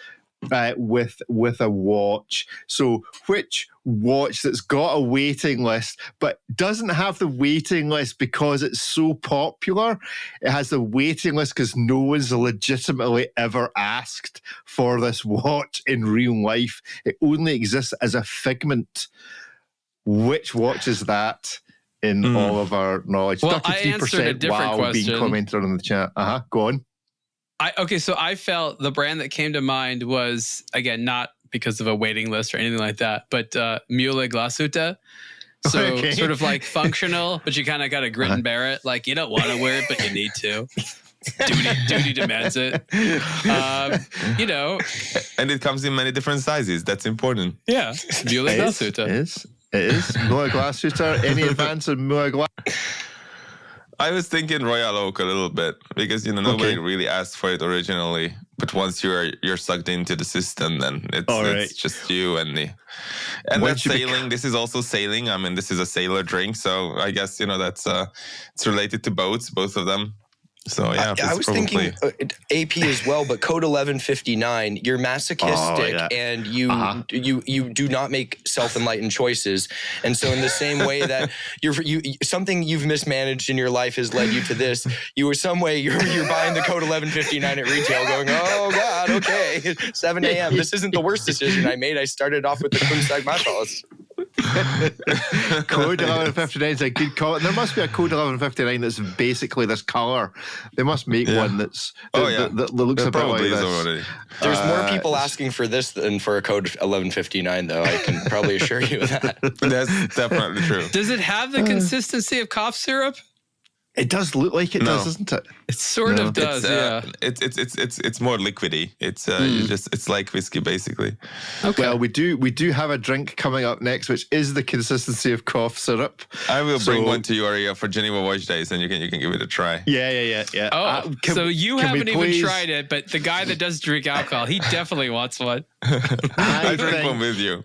Speaker 1: with a watch. So which watch that's got a waiting list but doesn't have the waiting list because it's so popular? It has the waiting list because no one's legitimately ever asked for this watch in real life. It only exists as a figment. Which watch is that in all of our knowledge?
Speaker 4: Well, 33% wow
Speaker 1: being commented on in the chat. Go on.
Speaker 4: So I felt the brand that came to mind was, again, not because of a waiting list or anything like that, but Mule Glashütte. So sort of like functional, but you kind of got to grit and bear it. Like you don't want to wear it, but you need to. Duty demands it.
Speaker 3: And it comes in many different sizes. That's important.
Speaker 4: Yeah. Mule Glashütte.
Speaker 1: It is. Mule Glashütte. Any advance on Mule Glashütte?
Speaker 3: I was thinking Royal Oak a little bit because nobody really asked for it originally, but once you're sucked into the system, then it's just you and that's sailing. This is also sailing. I mean, this is a sailor drink, so I guess that's it's related to boats, both of them. So yeah,
Speaker 2: I was thinking AP as well, but code 1159, you're masochistic and you do not make self-enlightened choices, and so in the same way that something you've mismanaged in your life has led you to this, you're buying the code 1159 at retail, going, oh God, okay, 7 a.m. This isn't the worst decision I made. I started off with the Kunstag Matos.
Speaker 1: Code 1159 is a good call. There must be a code 1159 that's basically this color. They must make one that looks a bit like this. Already.
Speaker 2: There's more people asking for this than for a code 1159, though. I can probably assure you of that.
Speaker 3: That's definitely true.
Speaker 4: Does it have the consistency of cough syrup?
Speaker 1: It does look like it does, doesn't it?
Speaker 4: It sort of does, yeah.
Speaker 3: It's more liquidy. It's like whiskey basically.
Speaker 1: Okay. Well, we do have a drink coming up next, which is the consistency of cough syrup.
Speaker 3: I will bring one to your area for Geneva Watch Days, and you can give it a try.
Speaker 1: Yeah.
Speaker 4: Oh, so you haven't even tried it, but the guy that does drink alcohol, he definitely wants one.
Speaker 3: I drink one with you.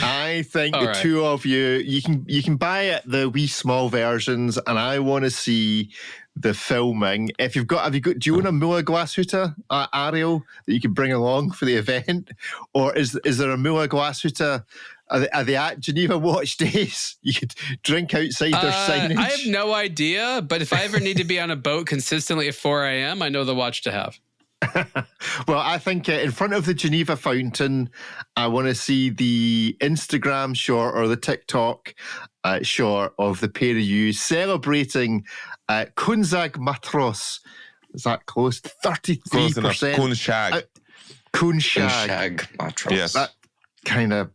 Speaker 1: I think the two of you can buy it, the wee small versions, and I want to see the filming. Have you got? Do you own a Mula Glashuta, Ariel, that you can bring along for the event, or is there a Mula Glashuta? Are they at Geneva Watch Days? You could drink outside their signage.
Speaker 4: I have no idea, but if I ever need to be on a boat consistently at 4 a.m., I know the watch to have.
Speaker 1: Well, I think in front of the Geneva Fountain, I want to see the Instagram shot or the TikTok shot of the pair of you celebrating Kunstag Matros. Is that close? 33%.
Speaker 2: Kunstag Matros.
Speaker 3: Yes.
Speaker 1: That kind of...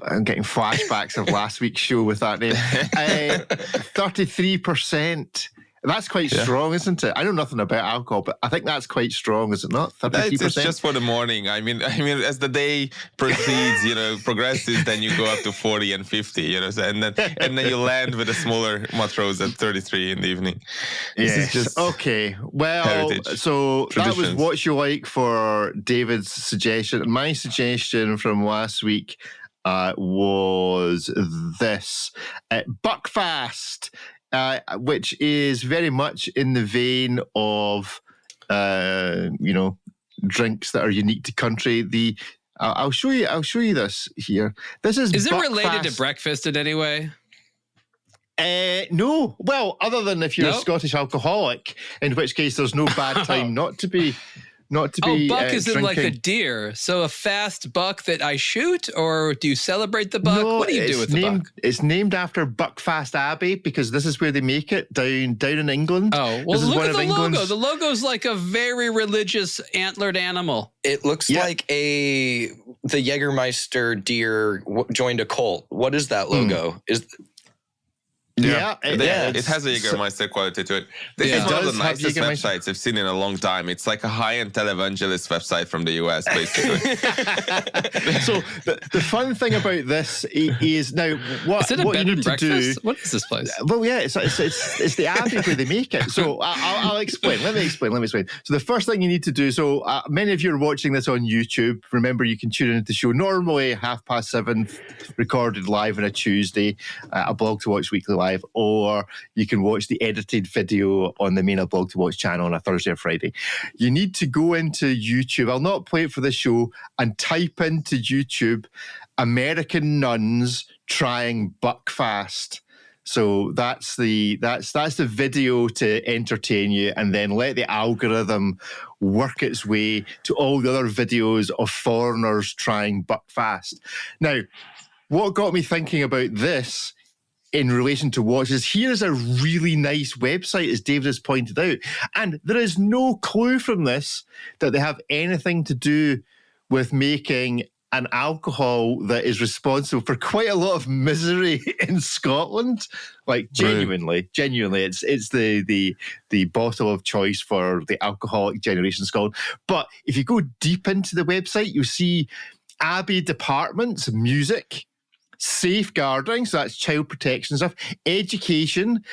Speaker 1: I'm getting flashbacks of last week's show with that name. 33%. That's quite strong, isn't it? I know nothing about alcohol, but I think that's quite strong, is it not? 33%?
Speaker 3: It's just for the morning. I mean, as the day proceeds, progresses, then you go up to 40 and 50, and then you land with a smaller Matros at 33 in the evening.
Speaker 1: Yes. Okay. Well,
Speaker 3: heritage,
Speaker 1: so
Speaker 3: traditions.
Speaker 1: That was what you like for David's suggestion. My suggestion from last week was this Buckfast. Which is very much in the vein of, drinks that are unique to country. I'll show you this here. This is.
Speaker 4: Is it related to breakfast in any way?
Speaker 1: No. Well, other than if you're a Scottish alcoholic, in which case there's no bad time not to be. Buck
Speaker 4: is in like a deer. So a fast buck that I shoot, or do you celebrate the buck?
Speaker 1: No,
Speaker 4: what do you do with the buck?
Speaker 1: It's named after Buckfast Abbey because this is where they make it down in England.
Speaker 4: Oh, well, look at the logo. The logo's like a very religious antlered animal.
Speaker 2: It looks like the Jägermeister deer joined a cult. What is that logo?
Speaker 3: It has a Jägermeister quality to it. This is one of the nicest websites I've seen in a long time. It's like a high-end televangelist website from the US, basically.
Speaker 1: So the fun thing about this is now what you need to do.
Speaker 4: What is this place?
Speaker 1: Well, yeah, it's the Abbey where they make it. So I'll explain. Let me explain. So the first thing you need to do. So many of you are watching this on YouTube. Remember, you can tune into the show normally 7:30, recorded live on a Tuesday, aBlogtoWatch Weekly Live. Or you can watch the edited video on the main aBlogtoWatch channel on a Thursday or Friday. You need to go into YouTube. I'll not play it for the show, and type into YouTube American nuns trying Buckfast. So that's the video to entertain you, and then let the algorithm work its way to all the other videos of foreigners trying Buckfast. Now, what got me thinking about this in relation to watches, here's a really nice website, as David has pointed out. And there is no clue from this that they have anything to do with making an alcohol that is responsible for quite a lot of misery in Scotland. Like genuinely, it's the bottle of choice for the alcoholic generation in Scotland. But if you go deep into the website, you'll see Abbey Departments, music, safeguarding, so that's child protection stuff, education,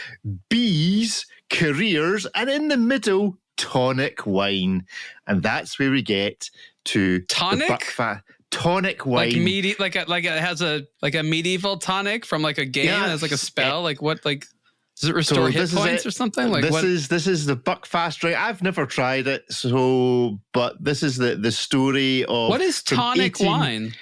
Speaker 1: bees, careers, and in the middle, tonic wine. And that's where we get to
Speaker 4: tonic?
Speaker 1: Tonic wine.
Speaker 4: Like it has a medieval tonic from like a game that has like a spell. Like what, like does it restore hit points or something? Like
Speaker 1: this is the Buckfast drink. I've never tried it, but this is the story of
Speaker 4: what is tonic wine?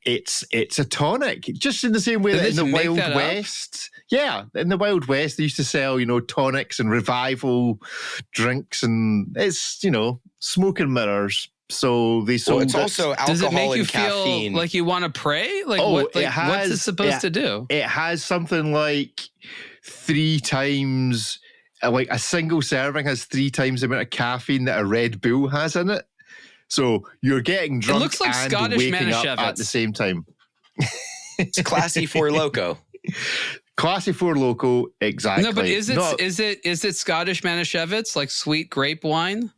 Speaker 1: It's a tonic, just in the same way that in the Wild West. Yeah, in the Wild West, they used to sell, tonics and revival drinks, and it's, smoke and mirrors. So they sold.
Speaker 2: It's also alcohol.
Speaker 4: Does it make you
Speaker 2: caffeine.
Speaker 4: feel like you want to pray? Like what's it supposed to do?
Speaker 1: It has something like 3 times, like a single serving has 3 times the amount of caffeine that a Red Bull has in it. So you're getting drunk. It looks like and Scottish waking up at the same time.
Speaker 2: It's classy for loco.
Speaker 1: Classy for loco, exactly.
Speaker 4: No, but is it Scottish Manischewitz, like sweet grape wine?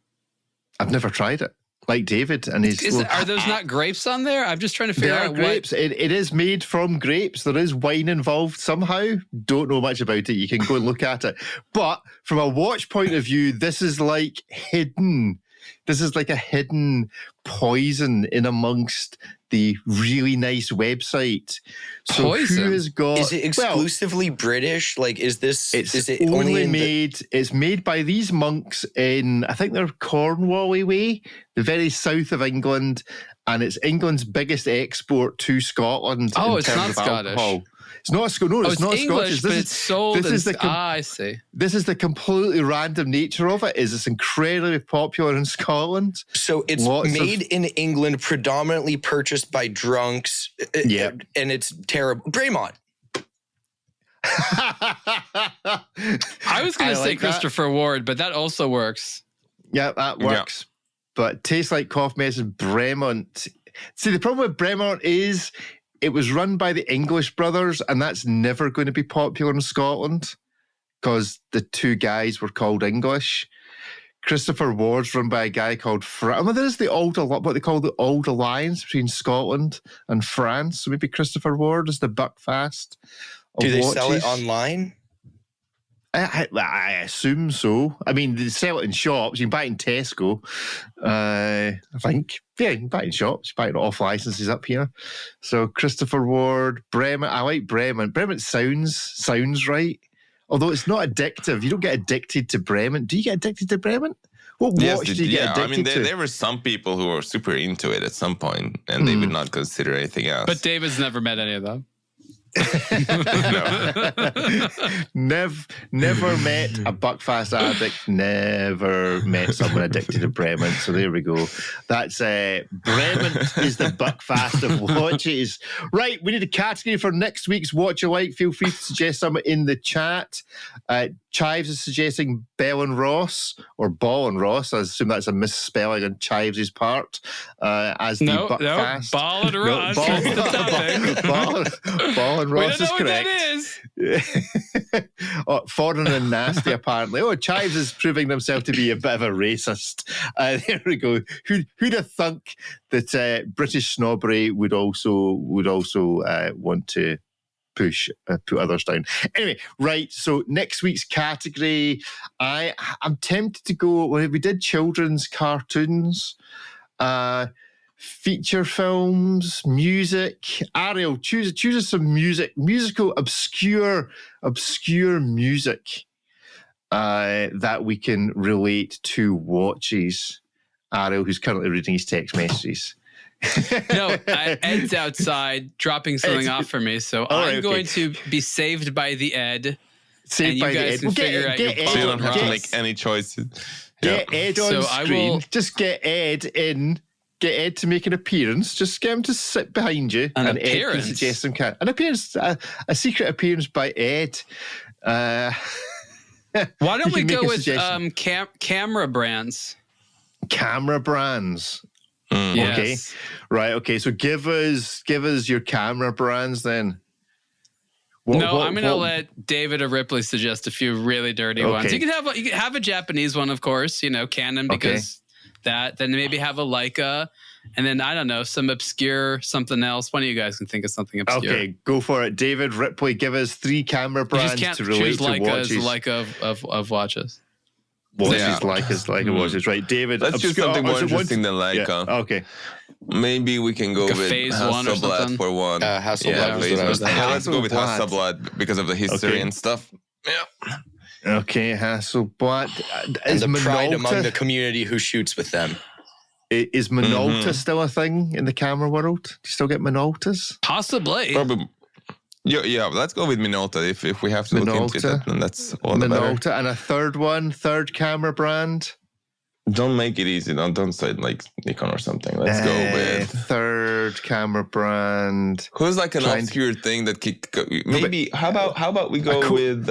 Speaker 1: I've never tried it. Like David and his.
Speaker 4: Are those not grapes on there? I'm just trying to figure out.
Speaker 1: Grapes. It is made from grapes. There is wine involved somehow. Don't know much about it. You can go and look at it. But from a watch point of view, this is like hidden. This is like a hidden poison in amongst the really nice website. So
Speaker 4: poison?
Speaker 1: Who has got?
Speaker 2: Is it exclusively British? Like, is it
Speaker 1: only made? It's made by these monks in, I think they're Cornwall way, the very south of England, and it's England's biggest export to Scotland.
Speaker 4: Oh, it's not Scottish.
Speaker 1: Alcohol. It's not it's not
Speaker 4: English,
Speaker 1: Scottish.
Speaker 4: But it's sold. I see.
Speaker 1: This is the completely random nature of it. Is it's incredibly popular in Scotland.
Speaker 2: So it's made in England, predominantly purchased by drunks.
Speaker 1: Yeah,
Speaker 2: and it's terrible. Bremont.
Speaker 4: I was going to say Christopher Ward, but that also works.
Speaker 1: Yeah, that works. Yeah. But tastes like cough medicine. Bremont. See, the problem with Bremont is, it was run by the English brothers, and that's never going to be popular in Scotland because the 2 guys were called English. Christopher Ward's run by a guy called there's what they call the Old Alliance between Scotland and France. So maybe Christopher Ward is the Buckfast.
Speaker 2: Do they sell it online?
Speaker 1: I assume so. I mean, they sell it in shops. You can buy it in Tesco. I think. Yeah, you can buy it in shops. You buy it off licenses up here. So Christopher Ward, Bremont. I like Bremont. Bremont sounds right. Although it's not addictive. You don't get addicted to Bremont. Do you get addicted to Bremont? What watch do you get addicted to?
Speaker 3: There were some people who were super into it at some point, and they would not consider anything else.
Speaker 4: But David's never met any of them.
Speaker 1: Never met a Buckfast addict. Never met someone addicted to Bremont. So there we go. That's Bremont is the Buckfast of watches. Right, we need a category for next week's Watch You Like. Feel free to suggest some in the chat. Chives is suggesting Bell and Ross, or Ball and Ross. I assume that's a misspelling on Chives' part. As the Buckfast.
Speaker 4: Ball and Ross.
Speaker 1: Ball and Ross is correct.
Speaker 4: That is.
Speaker 1: Foreign and nasty, apparently. Oh, Chives is proving himself to be a bit of a racist. There we go. Who'd have thunk that British snobbery would also want to put others down. Anyway, right, so next week's category, I'm tempted to go, we did children's cartoons, feature films, music. Ariel, choose us some musical obscure music that we can relate to watches. Ariel, who's currently reading his text messages.
Speaker 4: No, Ed's outside dropping something off for me, so I'm going to be saved by the Ed.
Speaker 1: Saved by the Ed.
Speaker 4: Can figure out your
Speaker 3: so you don't have to make any choices.
Speaker 1: Get Ed on screen. Just get Ed in. Get Ed to make an appearance. Just get him to sit behind you.
Speaker 4: An
Speaker 1: and
Speaker 4: appearance?
Speaker 1: Ed can suggest some an appearance, a secret appearance by Ed.
Speaker 4: Why don't we go with camera brands?
Speaker 1: Camera brands.
Speaker 4: Yes.
Speaker 1: Okay. Right. Okay. So give us your camera brands then.
Speaker 4: I'm going to let David or Ripley suggest a few really dirty ones. You can have a Japanese one, of course. Canon, because that. Then maybe have a Leica. And then, I don't know, some obscure something else. One of you guys can think of something obscure.
Speaker 1: Okay, go for it. David Ripley, give us 3 camera brands to relate to watches.
Speaker 4: Of watches.
Speaker 1: Watches, watches. Right, David.
Speaker 3: Let's choose something more interesting than Leica.
Speaker 1: Yeah. Okay.
Speaker 3: Maybe we can go with Hasselblad for one.
Speaker 2: Hasselblad.
Speaker 3: Let's go with Hasselblad because of the history and stuff. Yeah.
Speaker 1: Okay, Hasselblad.
Speaker 2: And the pride among the community who shoots with them.
Speaker 1: Is Minolta still a thing in the camera world? Do you still get Minoltas?
Speaker 4: Possibly.
Speaker 3: Probably. Yeah, let's go with Minolta. If we have to look into that, then that's all the better.
Speaker 1: Minolta, and a third camera brand.
Speaker 3: Don't make it easy. Don't say like Nikon or something. Let's go with
Speaker 1: third camera brand.
Speaker 3: Who's like an obscure thing that maybe? How about we go with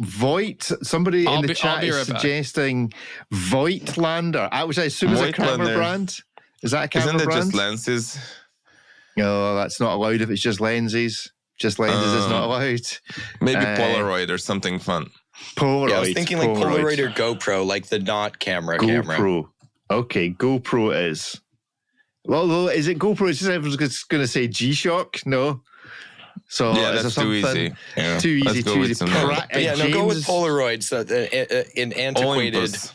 Speaker 1: Voigt? Somebody in the chat is suggesting Voigtlander, which I assume is a camera brand. Is that a camera brand?
Speaker 3: Isn't it just lenses?
Speaker 1: No, that's not allowed if it's just lenses. Just lenses is not allowed.
Speaker 3: Maybe Polaroid or something fun.
Speaker 1: Polaroid.
Speaker 2: Yeah, I was thinking like Polaroid or GoPro, like the not camera.
Speaker 1: GoPro. Okay, GoPro is. Well, is it GoPro? It's just everyone's going to say G-Shock. No. So
Speaker 3: that's too easy. Yeah.
Speaker 1: Too easy. Go with
Speaker 2: Polaroid. So in antiquated.
Speaker 3: Olympus.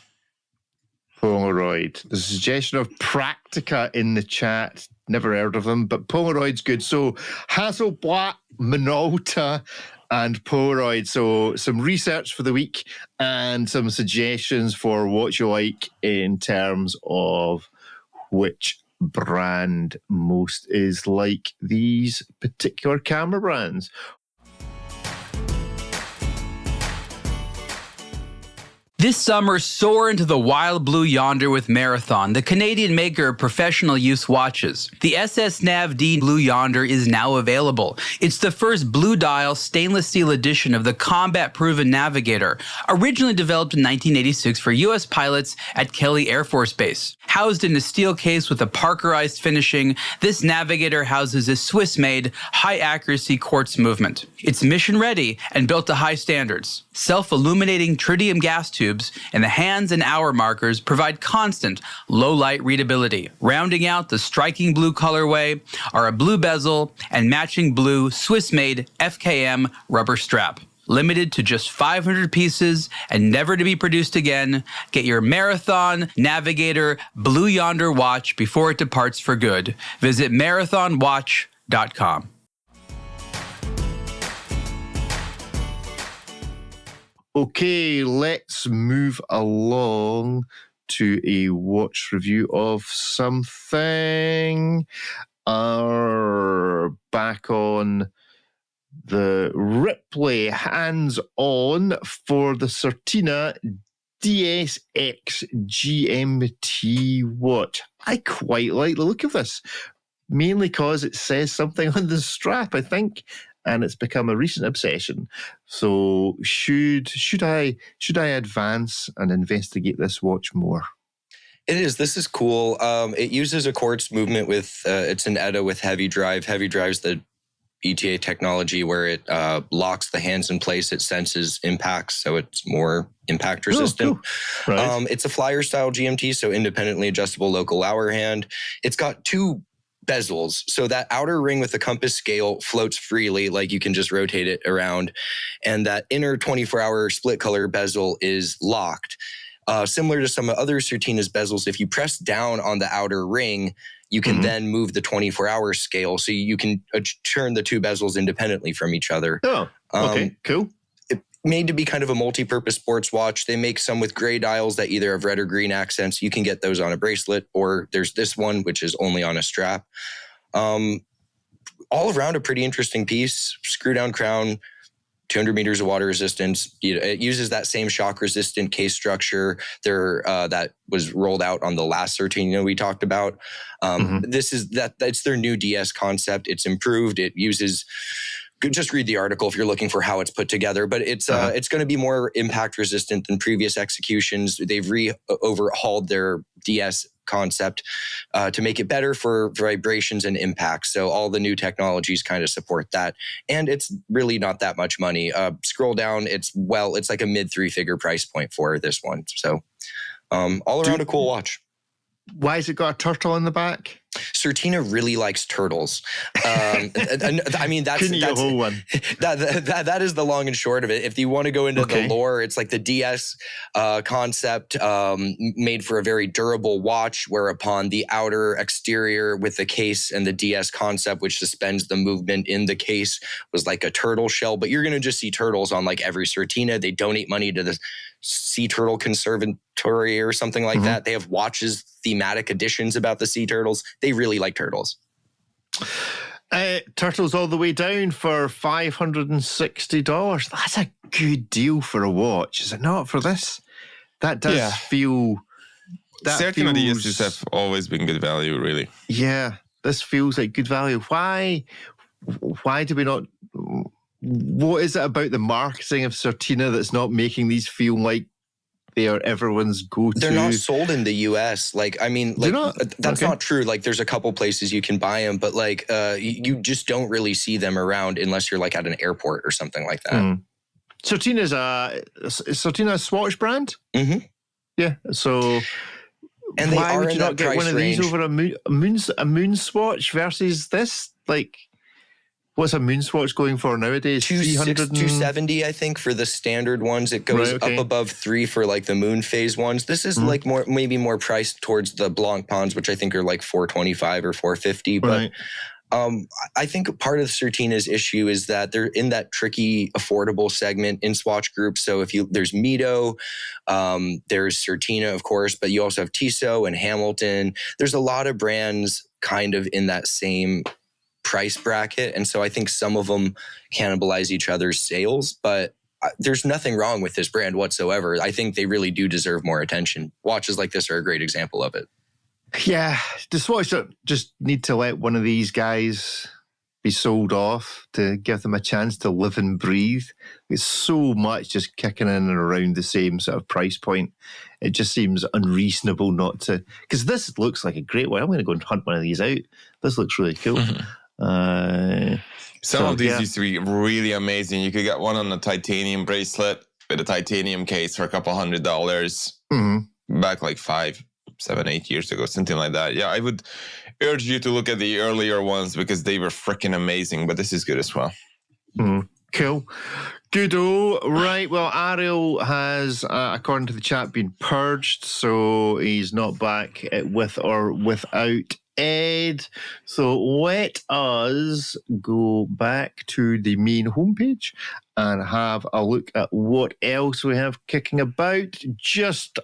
Speaker 1: Polaroid. There's a suggestion of Praktica in the chat. Never heard of them, but Polaroid's good. So Hasselblad, Minolta, and Polaroid. So some research for the week and some suggestions for what you like in terms of which brand most is like these particular camera brands.
Speaker 4: This summer, soar into the wild blue yonder with Marathon, the Canadian maker of professional use watches. The SS Nav D Blue Yonder is now available. It's the first blue dial stainless steel edition of the combat-proven Navigator, originally developed in 1986 for U.S. pilots at Kelly Air Force Base. Housed in a steel case with a Parkerized finishing, this Navigator houses a Swiss-made, high-accuracy quartz movement. It's mission-ready and built to high standards. Self-illuminating tritium gas tubes and the hands and hour markers provide constant, low-light readability. Rounding out the striking blue colorway are a blue bezel and matching blue Swiss-made FKM rubber strap. Limited to just 500 pieces and never to be produced again, get your Marathon Navigator Blue Yonder watch before it departs for good. Visit marathonwatch.com.
Speaker 1: Okay, let's move along to a watch review of something. Back on the Ripley hands-on for the Certina DSX GMT watch. I quite like the look of this, mainly because it says something on the strap, I think. And it's become a recent obsession. So should I advance and investigate this watch more?
Speaker 2: It is. This is cool. It uses a quartz movement with it's an ETA with heavy drive. Heavy drive's the ETA technology where it locks the hands in place. It senses impacts, so it's more impact resistant.
Speaker 1: Oh, cool. Right.
Speaker 2: It's a flyer style GMT, so independently adjustable local hour hand. It's got 2 bezels, so that outer ring with the compass scale floats freely, like you can just rotate it around, and that inner 24-hour split color bezel is locked. Similar to some other Certina's bezels, if you press down on the outer ring, you can then move the 24-hour scale, so you can turn the 2 bezels independently from each other.
Speaker 1: Oh, okay, cool.
Speaker 2: Made to be kind of a multi-purpose sports watch. They make some with gray dials that either have red or green accents. You can get those on a bracelet, or there's this one, which is only on a strap. All around a pretty interesting piece. Screw down crown, 200 meters of water resistance. It uses that same shock resistant case structure that was rolled out on the last Certina we talked about. That's their new DS concept. It's improved. It uses, just read the article if you're looking for how it's put together, but it's going to be more impact resistant than previous executions. They've overhauled their DS concept to make it better for vibrations and impacts. So all the new technologies kind of support that. And it's really not that much money. Scroll down, it's like a mid 3-figure price point for this one. So all around a cool watch.
Speaker 1: Why has it got a turtle on the back?
Speaker 2: Certina really likes turtles. I mean, that's
Speaker 1: a whole one.
Speaker 2: That is the long and short of it. If you want to go into the lore, it's like the DS concept made for a very durable watch, whereupon the outer exterior with the case and the DS concept, which suspends the movement in the case, was like a turtle shell. But you're going to just see turtles on like every Certina. They donate money to the Sea Turtle Conservatory or something like that. They have watches, thematic editions about the sea turtles. They really like turtles.
Speaker 1: Turtles all the way down for $560. That's a good deal for a watch, is it not? For this, that does feel.
Speaker 3: Certain ideas have always been good value, really.
Speaker 1: Yeah, this feels like good value. Why do we not? What is it about the marketing of Certina that's not making these feel like they are everyone's go-to?
Speaker 2: They're not sold in the US. Like, I mean, like that's not true. Like, there's a couple places you can buy them, but like, you just don't really see them around unless you're like at an airport or something like that.
Speaker 1: Certina's a Swatch brand. Yeah. So,
Speaker 2: and
Speaker 1: why would you not get one of these over a moon Swatch versus this? Like, what's a moon Swatch going for nowadays?
Speaker 2: 270, I think, for the standard ones. It goes up above 3 for like the moon phase ones. This is like maybe more priced towards the Blancpains, which I think are like $425 or $450. But I think part of Certina's issue is that they're in that tricky, affordable segment in Swatch Group. So there's Mito, there's Certina, of course, but you also have Tissot and Hamilton. There's a lot of brands kind of in that same price bracket, and so I think some of them cannibalize each other's sales, but there's nothing wrong with this brand whatsoever. I think they really do deserve more attention. Watches like this are a great example of it.
Speaker 1: Yeah, the Swatch just need to let one of these guys be sold off to give them a chance to live and breathe. It's so much just kicking in and around the same sort of price point. It just seems unreasonable not to, because this looks like a great one. I'm going to go and hunt one of these out. This looks really cool.
Speaker 3: Some of these used to be really amazing. You could get one on a titanium bracelet with a titanium case for a couple $100 back like 5, 7, 8 years ago, something like that. Yeah, I would urge you to look at the earlier ones because they were freaking amazing, but this is good as well.
Speaker 1: Cool. Good-o. Right, well, Ariel has, according to the chat, been purged, so he's not back with or without Ed. So let us go back to the main homepage and have a look at what else we have kicking about. Just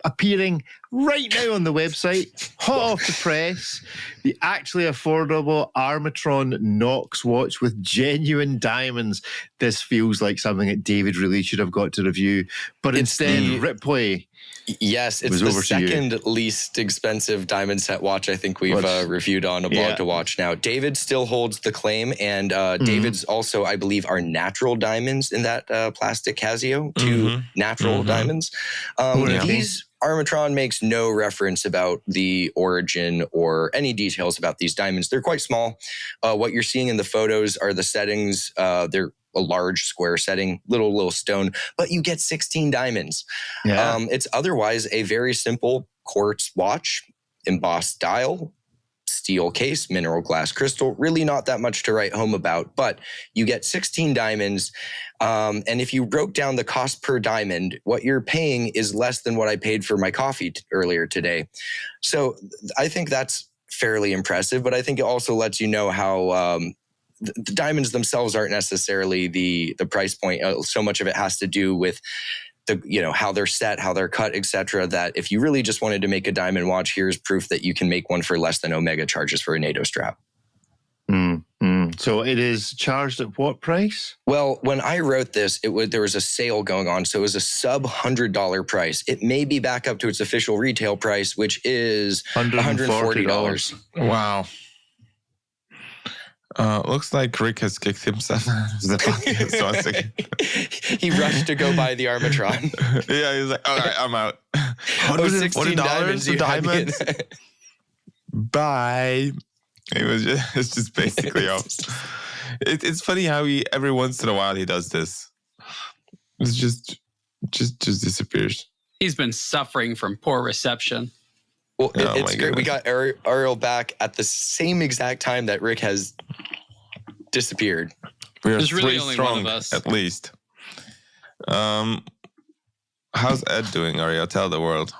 Speaker 1: appearing right now on the website, hot off the press, the actually affordable Armatron Knox watch with genuine diamonds. This feels like something that David really should have got to review, but instead, Ripley.
Speaker 2: Yes, it's the second least expensive diamond set watch I think we've reviewed on aBlogtoWatch now. David still holds the claim, and David's also, I believe, are natural diamonds in that plastic Casio, 2 natural diamonds. These Armatron makes no reference about the origin or any details about these diamonds. They're quite small. What you're seeing in the photos are the settings. They're a large square setting, little stone, but you get 16 diamonds. It's otherwise a very simple quartz watch, embossed dial, steel case, mineral glass crystal, really not that much to write home about, but you get 16 diamonds. And if you broke down the cost per diamond, what you're paying is less than what I paid for my coffee earlier today. So I think that's fairly impressive, but I think it also lets you know how the diamonds themselves aren't necessarily the price point. So much of it has to do with how they're set, how they're cut, etc. That if you really just wanted to make a diamond watch, here's proof that you can make one for less than Omega charges for a NATO strap.
Speaker 1: So it is charged at what price?
Speaker 2: Well, when I wrote this, there was a sale going on, so it was a sub $100 price. It may be back up to its official retail price, which is $140.
Speaker 3: Wow. Looks like Rick has kicked himself.
Speaker 2: He rushed to go buy the Armatron.
Speaker 3: Yeah, he's like, all right, I'm out.
Speaker 2: $140
Speaker 3: for diamonds. Bye. It's just basically off. It's funny how every once in a while he does this. It's just disappears.
Speaker 4: He's been suffering from poor reception.
Speaker 2: Well, it's great. We got Ariel back at the same exact time that Rick has disappeared.
Speaker 4: There's really only one of us.
Speaker 3: At least. How's Ed doing, Ariel? Tell the world.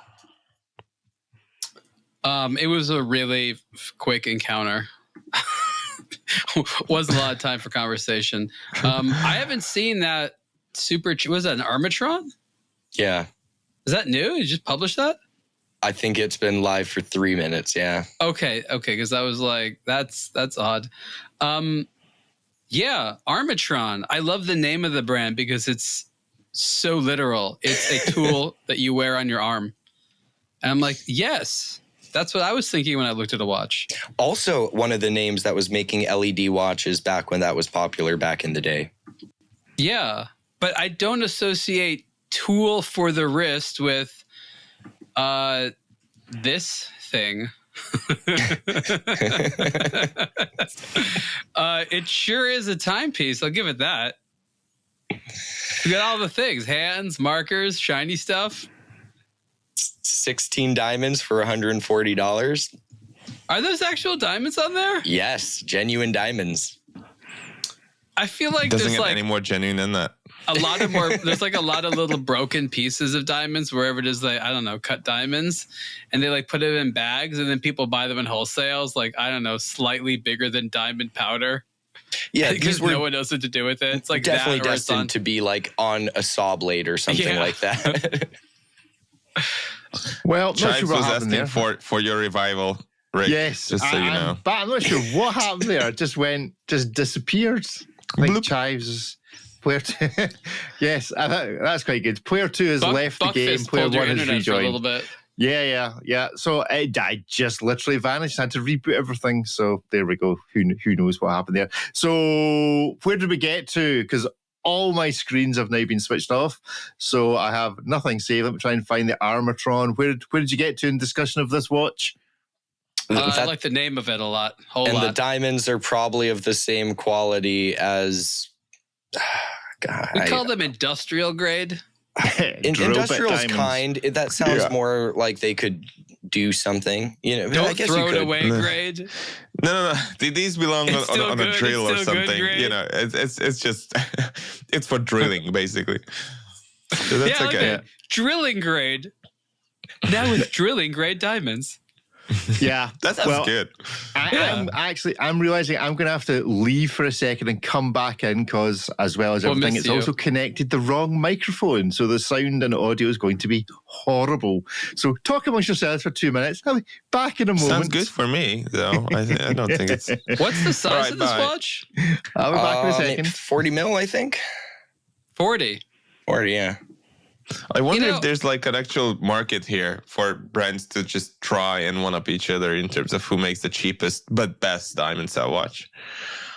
Speaker 4: It was a really quick encounter. Wasn't a lot of time for conversation. I haven't seen that was that an Armatron?
Speaker 2: Yeah.
Speaker 4: Is that new? You just published that?
Speaker 2: I think it's been live for 3 minutes. Yeah.
Speaker 4: Okay. Because I was like, that's odd. Yeah, Armatron. I love the name of the brand because it's so literal. It's a tool that you wear on your arm. And I'm like, yes, that's what I was thinking when I looked at a watch.
Speaker 2: Also, one of the names that was making LED watches back when that was popular back in the day.
Speaker 4: Yeah, but I don't associate tool for the wrist with this thing. It sure is a timepiece. I'll give it that. We got all the things: hands, markers, shiny stuff.
Speaker 2: 16 diamonds for $140.
Speaker 4: Are those actual diamonds on there?
Speaker 2: Yes, genuine diamonds.
Speaker 4: I feel like
Speaker 3: doesn't
Speaker 4: there's
Speaker 3: get any more genuine than that.
Speaker 4: There's like a lot of little broken pieces of diamonds wherever it is, like, I don't know, cut diamonds, and they like put it in bags and then people buy them in wholesales, like, I don't know, slightly bigger than diamond powder.
Speaker 2: Yeah,
Speaker 4: because no one knows what to do with it. It's like
Speaker 2: definitely destined to be like on a saw blade or something like that.
Speaker 1: Well,
Speaker 3: Chives was asking for your revival, Rick.
Speaker 1: Yes,
Speaker 3: just so you know.
Speaker 1: But I'm not sure what happened there. It just disappeared. Like Chives. Player 2. Yes, that's quite good. Player 2 has left the game. Player 1 has rejoined.
Speaker 4: For a little bit.
Speaker 1: Yeah. So I just literally vanished. I had to reboot everything. So there we go. Who knows what happened there? So where did we get to? Because all my screens have now been switched off. So I have nothing saved. Let me try and find the Armatron. Where did you get to in discussion of this watch?
Speaker 4: I like the name of it a lot.
Speaker 2: The diamonds are probably of the same quality as... God,
Speaker 4: we call them industrial grade.
Speaker 2: Industrial's kind. That sounds more like they could do something. You know,
Speaker 4: don't throw it away grade.
Speaker 3: No. These belong on a drill or something. You know, it's just it's for drilling basically. So that's okay.
Speaker 4: Drilling grade. Now with drilling grade diamonds.
Speaker 1: Yeah,
Speaker 3: that's good.
Speaker 1: I'm realizing I'm going to have to leave for a second and come back in because, as well as everything, it's also connected the wrong microphone, so the sound and audio is going to be horrible. So talk amongst yourselves for 2 minutes. I'll be back in a moment.
Speaker 3: Sounds good for me, though. I don't think it's.
Speaker 4: What's the size of this watch?
Speaker 1: I'll be back in a second.
Speaker 2: 40 mil, I think.
Speaker 4: 40,
Speaker 2: yeah.
Speaker 3: I wonder if there's like an actual market here for brands to just try and one-up each other in terms of who makes the cheapest but best diamond cell watch.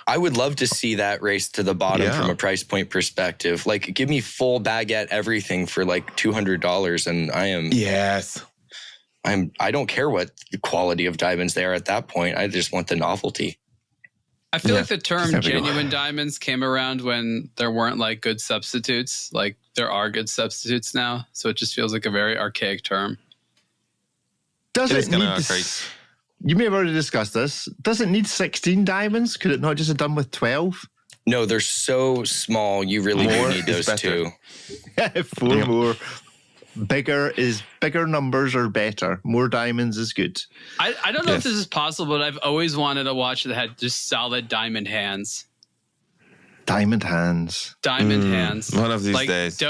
Speaker 2: I would love to see that race to the bottom from a price point perspective. Like, give me full baguette everything for like $200, and I am.
Speaker 3: Yes.
Speaker 2: I don't care what the quality of diamonds they are at that point. I just want the novelty.
Speaker 4: I feel like the term genuine diamonds came around when there weren't like good substitutes. Like there are good substitutes now. So it just feels like a very archaic term.
Speaker 1: Does it need this? You may have already discussed this. Does it need 16 diamonds? Could it not just have done with 12?
Speaker 2: No, they're so small. You really do need those two.
Speaker 1: 4 more. Bigger numbers are better. More diamonds is good.
Speaker 4: I don't know if this is possible, but I've always wanted a watch that had just solid diamond hands.
Speaker 1: Diamond hands.
Speaker 3: One of these days.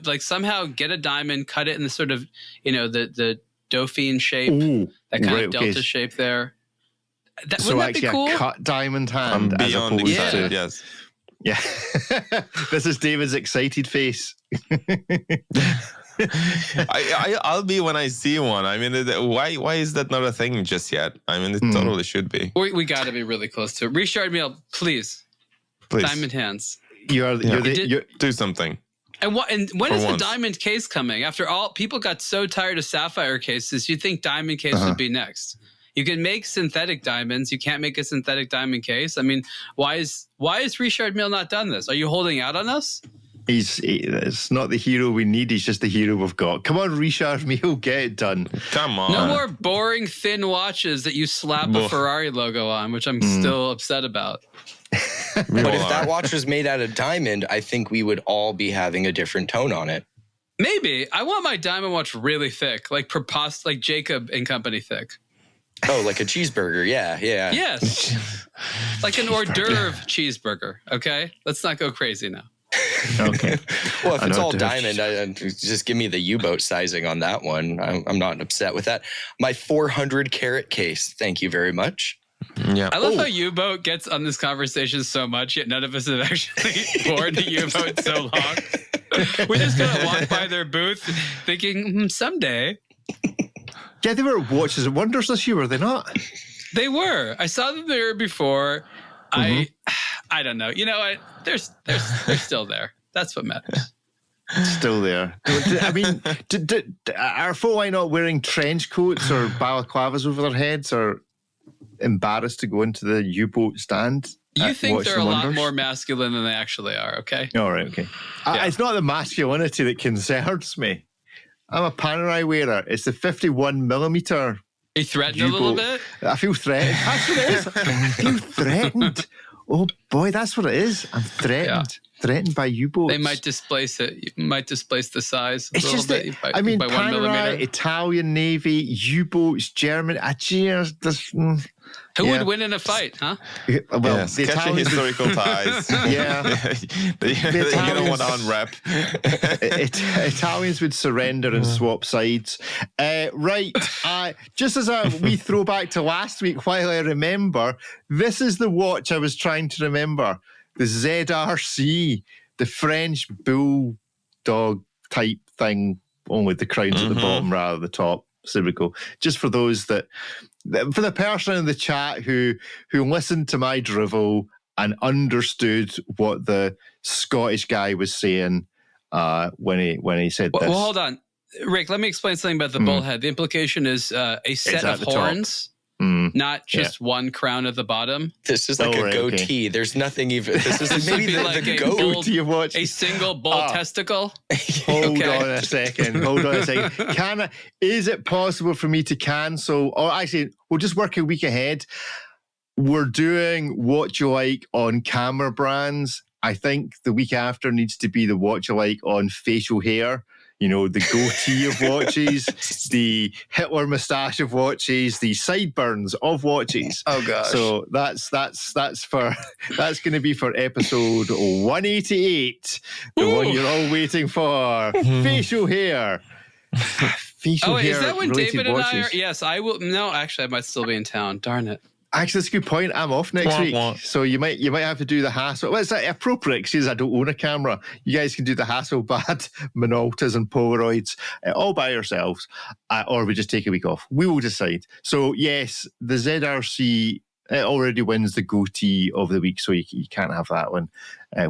Speaker 4: Like somehow get a diamond, cut it in the sort of, the Dauphine shape, that kind of delta shape there.
Speaker 1: So
Speaker 4: wouldn't that be cool?
Speaker 1: A cut diamond hand.
Speaker 3: Beyond excited, yes.
Speaker 1: Yeah. This is David's excited face.
Speaker 3: I'll be when I see one. I mean, why is that not a thing just yet? I mean, it totally should be.
Speaker 4: We got to be really close to it. Richard Mille, please. Diamond hands.
Speaker 1: You're
Speaker 3: do something.
Speaker 4: And when is the diamond case coming? After all, people got so tired of sapphire cases. You'd think diamond case would be next. You can make synthetic diamonds. You can't make a synthetic diamond case. I mean, why is Richard Mille not done this? Are you holding out on us?
Speaker 1: It's not the hero we need. He's just the hero we've got. Come on, Richard Mille, get it done.
Speaker 3: Come on.
Speaker 4: No more boring thin watches that you slap a Ferrari logo on, which I'm still upset about.
Speaker 2: But if that watch was made out of diamond, I think we would all be having a different tone on it.
Speaker 4: Maybe. I want my diamond watch really thick, like Jacob and Company thick.
Speaker 2: Oh, like a cheeseburger. Yeah.
Speaker 4: Yes. Like an hors d'oeuvre cheeseburger. Okay? Let's not go crazy now.
Speaker 1: Okay.
Speaker 2: Well, if it's all diamond, just give me the U-boat sizing on that one. I'm not upset with that. My 400 carat case. Thank you very much.
Speaker 3: Yeah.
Speaker 4: I love how U-boat gets on this conversation so much, yet none of us have actually worn a U-boat so long. We just kind of walk by their booth thinking, someday.
Speaker 1: Yeah, they were Watches and Wonders this year, were they not?
Speaker 4: They were. I saw them there before. I don't know. You know what? They're still there. That's what matters.
Speaker 1: Still there. I mean, are folk not wearing trench coats or balaclavas over their heads or embarrassed to go into the U-boat stand?
Speaker 4: You think they're a lot more masculine than they actually are, okay?
Speaker 1: All right, okay. Yeah. It's not the masculinity that concerns me. I'm a Panerai wearer. It's the 51 millimeter.
Speaker 4: Are you threatened a little bit?
Speaker 1: I feel threatened. That's what it is. I feel threatened. Oh boy, that's what it is. I'm threatened. Yeah. Threatened by U-boats.
Speaker 4: They might displace it. You might displace the size.
Speaker 1: It's just
Speaker 4: bit,
Speaker 1: that, I mean, Panerai, Italian Navy, U-boats, German.
Speaker 4: Who would win in a fight, huh?
Speaker 1: Well,
Speaker 3: yes,
Speaker 1: the Italians,
Speaker 3: historical ties.
Speaker 1: Yeah.
Speaker 3: You don't want to unwrap.
Speaker 1: Italians would surrender and swap sides. Right. Just as we throw back to last week, while I remember, this is the watch I was trying to remember. The ZRC, the French bulldog type thing, only the crown's at the bottom rather than the top. So there we go. Just for those for the person in the chat who listened to my drivel and understood what the Scottish guy was saying when he said this.
Speaker 4: Well, hold on, Rick. Let me explain something about the bullhead. The implication is a set of horns. Not just one crown at the bottom.
Speaker 2: This is like a goatee. Okay. There's nothing even. This is maybe
Speaker 4: like
Speaker 2: the
Speaker 1: goatee of watch.
Speaker 4: A single bull testicle.
Speaker 1: Hold on a second. Is it possible for me to cancel? Or actually, we'll just work a week ahead. We're doing What You Like on camera brands. I think the week after needs to be the What You Like on facial hair. You know, the goatee of watches, the Hitler moustache of watches, the sideburns of watches.
Speaker 2: Oh gosh!
Speaker 1: So that's going to be for episode 188, the one you're all waiting for. Facial hair. Facial hair.
Speaker 4: Is that when David and
Speaker 1: watches.
Speaker 4: I are? Yes, I will. No, actually, I might still be in town. Darn it.
Speaker 1: Actually, that's a good point. I'm off next week, so you might have to do the hassle. Well, it's appropriate because I don't own a camera. You guys can do the Hasselblad, Minoltas, and Polaroids all by yourselves, or we just take a week off. We will decide. So yes, the ZRC already wins the goatee of the week, so you can't have that one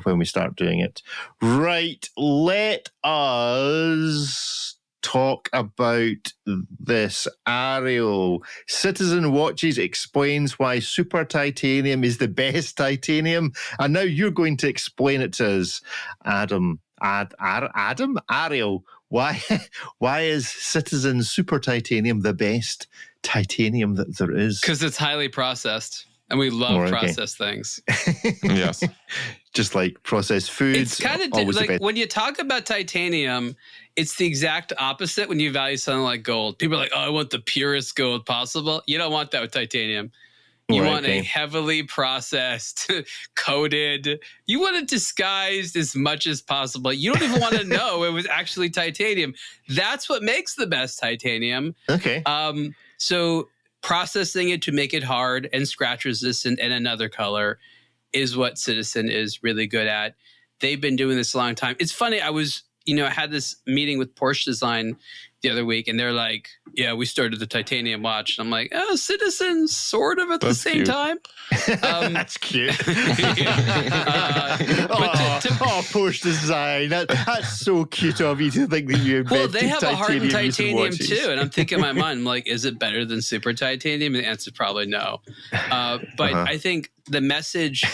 Speaker 1: when we start doing it. Right, let us talk about this. Ariel, Citizen Watches explains why super titanium is the best titanium, and now you're going to explain it to us, Ariel. Why is Citizen super titanium the best titanium that there is?
Speaker 4: Because it's highly processed, and we love processed things.
Speaker 3: Yes.
Speaker 1: Just like processed foods.
Speaker 4: It's kind of like when you talk about titanium, it's the exact opposite when you value something like gold. People are like, oh, I want the purest gold possible. You don't want that with titanium. You want a heavily processed, coated. You want it disguised as much as possible. You don't even want to know it was actually titanium. That's what makes the best titanium.
Speaker 1: Okay.
Speaker 4: So processing it to make it hard and scratch resistant and another color is what Citizen is really good at. They've been doing this a long time. It's funny. I had this meeting with Porsche Design the other week, and they're like, yeah, we started the titanium watch. And I'm like, oh, Citizen sort of at the same time.
Speaker 1: That's cute. Porsche Design. That's so cute of you to think that you invented
Speaker 4: Well, they have a hardened titanium
Speaker 1: watches.
Speaker 4: too. And I'm thinking in my mind, I'm like, is it better than super titanium? And the answer is probably no. But I think the message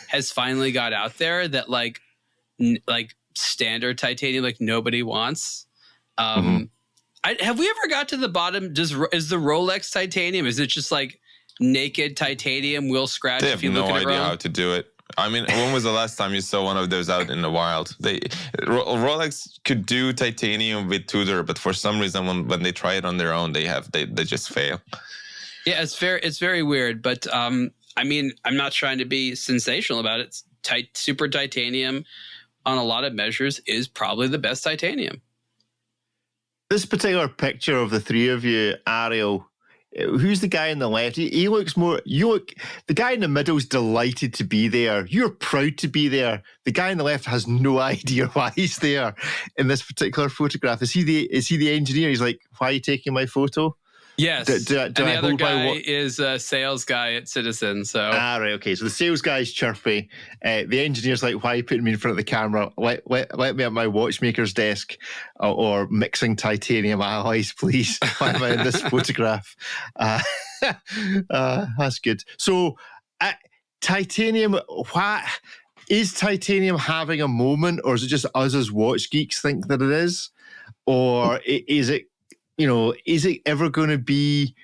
Speaker 4: has finally got out there that like standard titanium like nobody wants. Have we ever got to the bottom? Is the Rolex titanium? Is it just like naked titanium will scratch if you look at it wrong?
Speaker 3: They have no idea how to do it. I mean, when was the last time you saw one of those out in the wild? Rolex could do titanium with Tudor, but for some reason, when they try it on their own, they just fail.
Speaker 4: Yeah, it's very weird. But I mean, I'm not trying to be sensational about it. Super titanium, on a lot of measures, is probably the best titanium.
Speaker 1: This particular picture of the three of you, Ariel. Who's the guy on the left? He looks more. The guy in the middle's delighted to be there. You're proud to be there. The guy on the left has no idea why he's there in this particular photograph. Is he the engineer? He's like, why are you taking my photo?
Speaker 4: Yes. And the other guy is a sales guy at Citizen. So
Speaker 1: right, okay. So the sales guy's chirpy. The engineer's like, why are you putting me in front of the camera? Let me at my watchmaker's desk or mixing titanium alloys, please. Why am I in this photograph? That's good. So titanium, is titanium having a moment, or is it just us as watch geeks think that it is? Or is it, is it ever going to be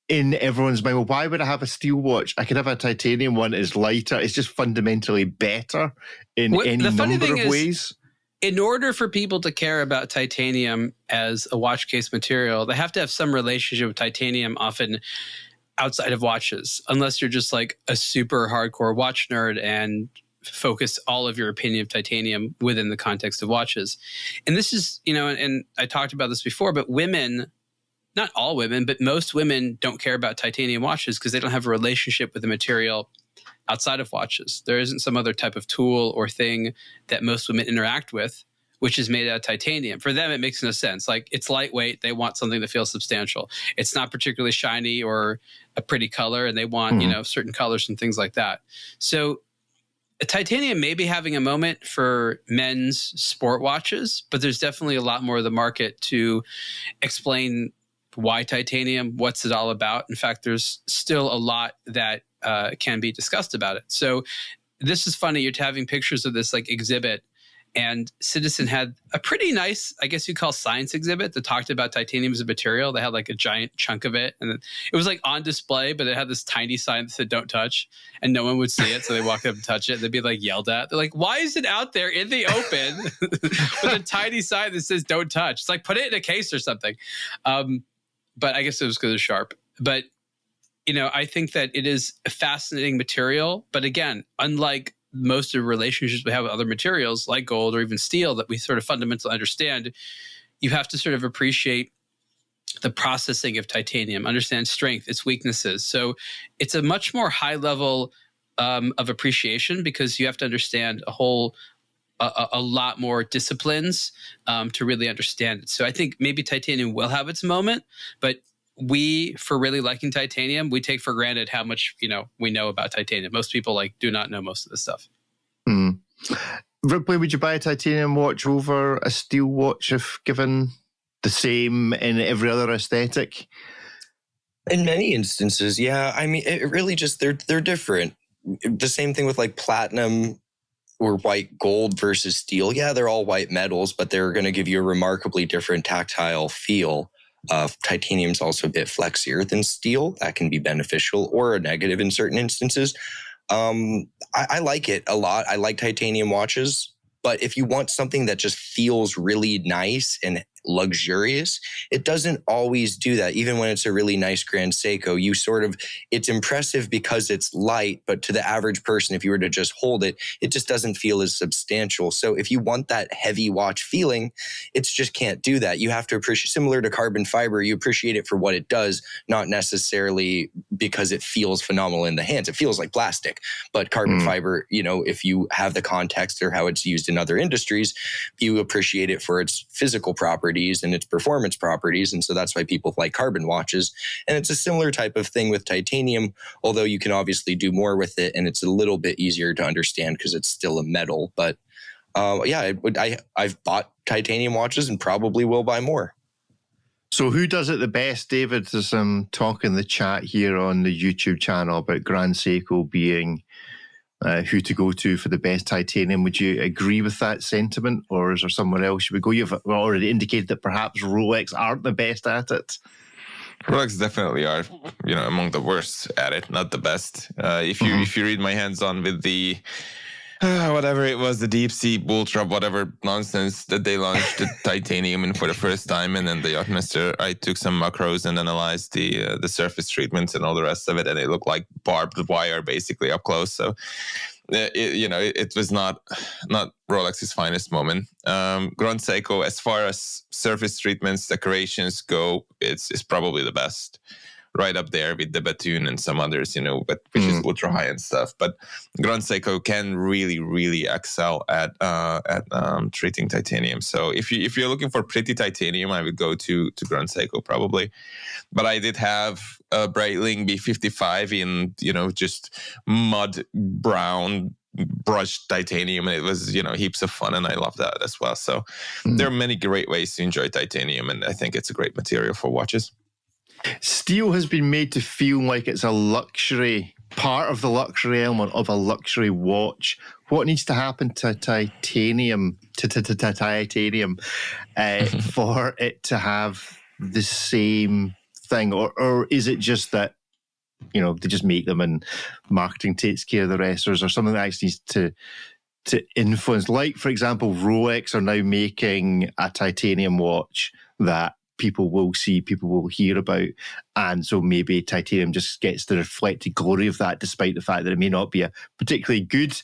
Speaker 1: in everyone's mind? Well, why would I have a steel watch? I could have a titanium one. It's lighter. It's just fundamentally better in any number of ways.
Speaker 4: In order for people to care about titanium as a watch case material, they have to have some relationship with titanium, often outside of watches, unless you're just like a super hardcore watch nerd and focus all of your opinion of titanium within the context of watches. And this is, and I talked about this before, but women, not all women, but most women don't care about titanium watches because they don't have a relationship with the material outside of watches. There isn't some other type of tool or thing that most women interact with, which is made out of titanium. For them, it makes no sense. Like, it's lightweight. They want something that feels substantial. It's not particularly shiny or a pretty color, and they want, certain colors and things like that. So titanium may be having a moment for men's sport watches, but there's definitely a lot more of the market to explain why titanium, what's it all about. In fact, there's still a lot that can be discussed about it. So this is funny. You're having pictures of this like exhibit, and Citizen had a pretty nice, I guess you call science exhibit that talked about titanium as a material. They had like a giant chunk of it, and it was like on display, but it had this tiny sign that said "Don't touch," and no one would see it. So they walked up and touch it. And they'd be like yelled at. They're like, "Why is it out there in the open with a tiny sign that says "Don't touch"? It's like, put it in a case or something." But I guess it was because it's sharp. But I think that it is a fascinating material. But again, unlike most of the relationships we have with other materials like gold or even steel that we sort of fundamentally understand, you have to sort of appreciate the processing of titanium, understand strength, its weaknesses. So it's a much more high level of appreciation because you have to understand a lot more disciplines to really understand it. So I think maybe titanium will have its moment, but for really liking titanium, we take for granted how much, we know about titanium. Most people do not know most of this stuff.
Speaker 1: Ripley, would you buy a titanium watch over a steel watch if given the same in every other aesthetic?
Speaker 2: In many instances, yeah. I mean, it really just, they're different. The same thing with like platinum or white gold versus steel. Yeah, they're all white metals, but they're going to give you a remarkably different tactile feel. Titanium's also a bit flexier than steel. That can be beneficial or a negative in certain instances. I like it a lot. I like titanium watches, but if you want something that just feels really nice and luxurious, it doesn't always do that. Even when it's a really nice Grand Seiko, it's impressive because it's light, but to the average person, if you were to just hold it, it just doesn't feel as substantial. So if you want that heavy watch feeling, it just can't do that. You have to appreciate, similar to carbon fiber, you appreciate it for what it does, not necessarily because it feels phenomenal in the hands. It feels like plastic, but carbon fiber, if you have the context or how it's used in other industries, you appreciate it for its physical properties and its performance properties. And so that's why people like carbon watches. And it's a similar type of thing with titanium, although you can obviously do more with it. And it's a little bit easier to understand because it's still a metal. But I've bought titanium watches and probably will buy more.
Speaker 1: So who does it the best, David? There's some talk in the chat here on the YouTube channel about Grand Seiko being who to go to for the best titanium. Would you agree with that sentiment, or is there somewhere else you would go? You've already indicated that perhaps Rolex aren't the best at it.
Speaker 3: Rolex definitely are, among the worst at it, not the best. If you read my hands-on with the whatever it was, the deep sea ultra whatever nonsense that they launched the titanium in for the first time, and then the Yachtmaster, I took some macros and analyzed the surface treatments and all the rest of it, and it looked like barbed wire basically up close. So it was not Rolex's finest moment. Grand Seiko, as far as surface treatments, decorations go, it's probably the best, right up there with the Batoon and some others, which is ultra high end stuff. But Grand Seiko can really, really excel at treating titanium. So if you're looking for pretty titanium, I would go to Grand Seiko probably. But I did have a Breitling B55 in just mud brown brushed titanium, and it was heaps of fun, and I love that as well. So there are many great ways to enjoy titanium, and I think it's a great material for watches.
Speaker 1: Steel has been made to feel like it's a luxury, part of the luxury element of a luxury watch. What needs to happen to titanium, for it to have the same thing? Or is it just that, they just make them and marketing takes care of the rest? Or is there something that actually needs to influence? Like, for example, Rolex are now making a titanium watch that people will see, people will hear about, and so maybe titanium just gets the reflected glory of that, despite the fact that it may not be a particularly good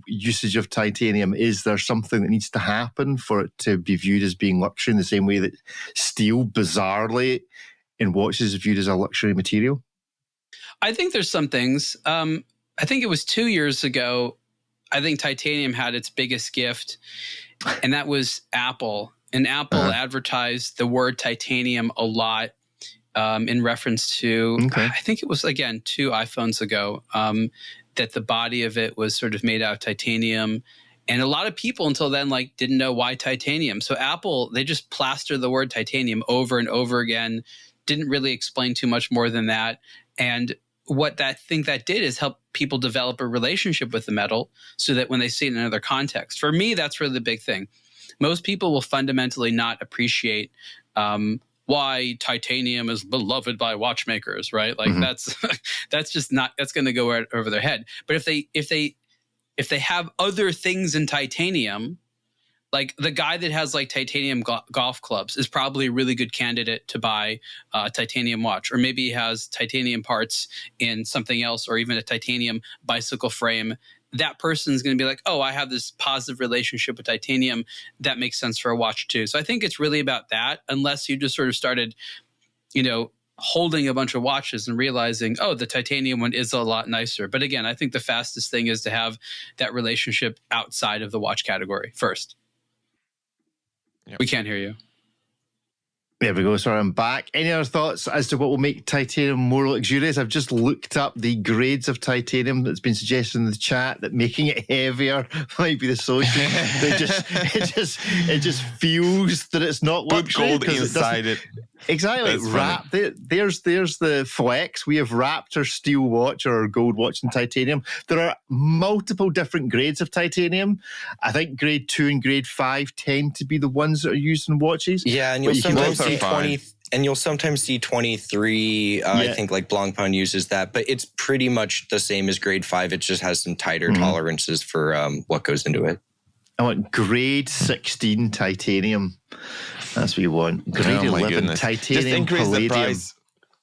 Speaker 1: usage of titanium. Is there something that needs to happen for it to be viewed as being luxury in the same way that steel, bizarrely, in watches is viewed as a luxury material?
Speaker 4: I think there's some things. I think it was 2 years ago, I think titanium had its biggest gift, and that was Apple. And Apple advertised the word titanium a lot in reference to, I think it was, again, 2 iPhones ago, that the body of it was sort of made out of titanium. And a lot of people until then didn't know why titanium. So Apple, they just plastered the word titanium over and over again, didn't really explain too much more than that. And what that did is help people develop a relationship with the metal so that when they see it in another context. For me, that's really the big thing. Most people will fundamentally not appreciate why titanium is beloved by watchmakers, right? That's just not, that's going to go over their head. But if they have other things in titanium, like the guy that has titanium golf clubs is probably a really good candidate to buy a titanium watch, or maybe he has titanium parts in something else, or even a titanium bicycle frame. That person is going to be like, oh, I have this positive relationship with titanium. That makes sense for a watch too. So I think it's really about that, unless you just sort of started, holding a bunch of watches and realizing, oh, the titanium one is a lot nicer. But again, I think the fastest thing is to have that relationship outside of the watch category first. Yep. We can't hear you.
Speaker 1: There we go. Sorry, I'm back. Any other thoughts as to what will make titanium more luxurious? I've just looked up the grades of titanium that's been suggested in the chat, that making it heavier might be the solution. it just feels that it's not luxury.
Speaker 3: Put gold inside it.
Speaker 1: Exactly. There's the flex. We have wrapped our steel watch or our gold watch in titanium. There are multiple different grades of titanium. I think grade 2 and grade 5 tend to be the ones that are used in watches.
Speaker 2: Yeah, and you'll sometimes see 20, and you'll sometimes see 23. I think Blancpain uses that, but it's pretty much the same as grade 5. It just has some tighter tolerances for what goes into it.
Speaker 1: I want grade 16 titanium. That's what you want. Grade 11 titanium.
Speaker 3: Just increase
Speaker 1: palladium.
Speaker 3: the price.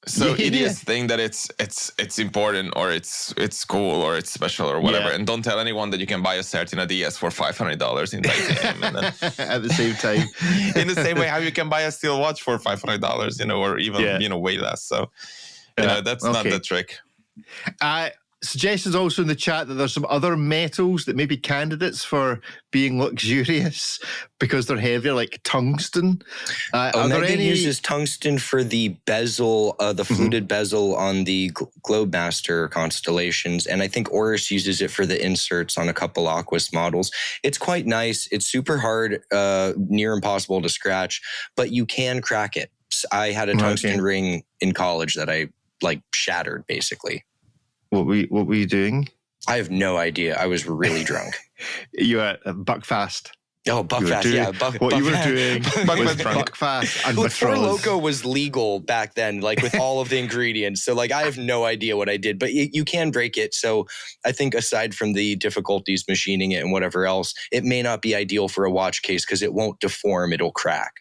Speaker 3: So idiots think that it's important, or it's cool, or it's special, or whatever, and don't tell anyone that you can buy a Certina DS for $500 in titanium. And then,
Speaker 1: at the same time,
Speaker 3: in the same way, how you can buy a steel watch for $500, or even way less. So that's not the trick.
Speaker 1: Suggestions also in the chat that there's some other metals that may be candidates for being luxurious because they're heavier, like tungsten.
Speaker 2: Omega uses tungsten for the bezel, the fluted bezel on the Globemaster constellations, and I think Oris uses it for the inserts on a couple Aquas models. It's quite nice. It's super hard, near impossible to scratch, but you can crack it. I had a tungsten ring in college that I shattered basically.
Speaker 1: What were you doing?
Speaker 2: I have no idea. I was really drunk.
Speaker 1: You were at Buckfast.
Speaker 2: Oh, Buckfast, yeah.
Speaker 1: What you were doing was Buckfast and
Speaker 2: Look, Four Loko was legal back then, like with all of the ingredients. So like I have no idea what I did, but you can break it. So I think aside from the difficulties machining it and whatever else, it may not be ideal for a watch case because it won't deform, it'll crack.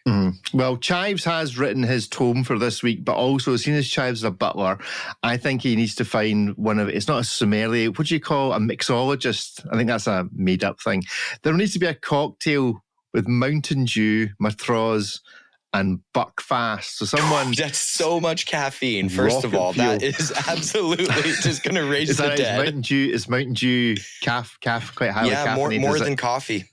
Speaker 1: Well, Chives has written his tome for this week, but also, seeing as Chives is a butler, I think he needs to find it's not a sommelier, what do you call a mixologist? I think that's a made-up thing. There needs to be a cocktail with Mountain Dew, Montrose, and Buckfast. So someone...
Speaker 2: That's so much caffeine, first of all. That is absolutely just going to raise the dead.
Speaker 1: Is Mountain Dew quite highly caffeinated?
Speaker 2: Yeah, more than coffee.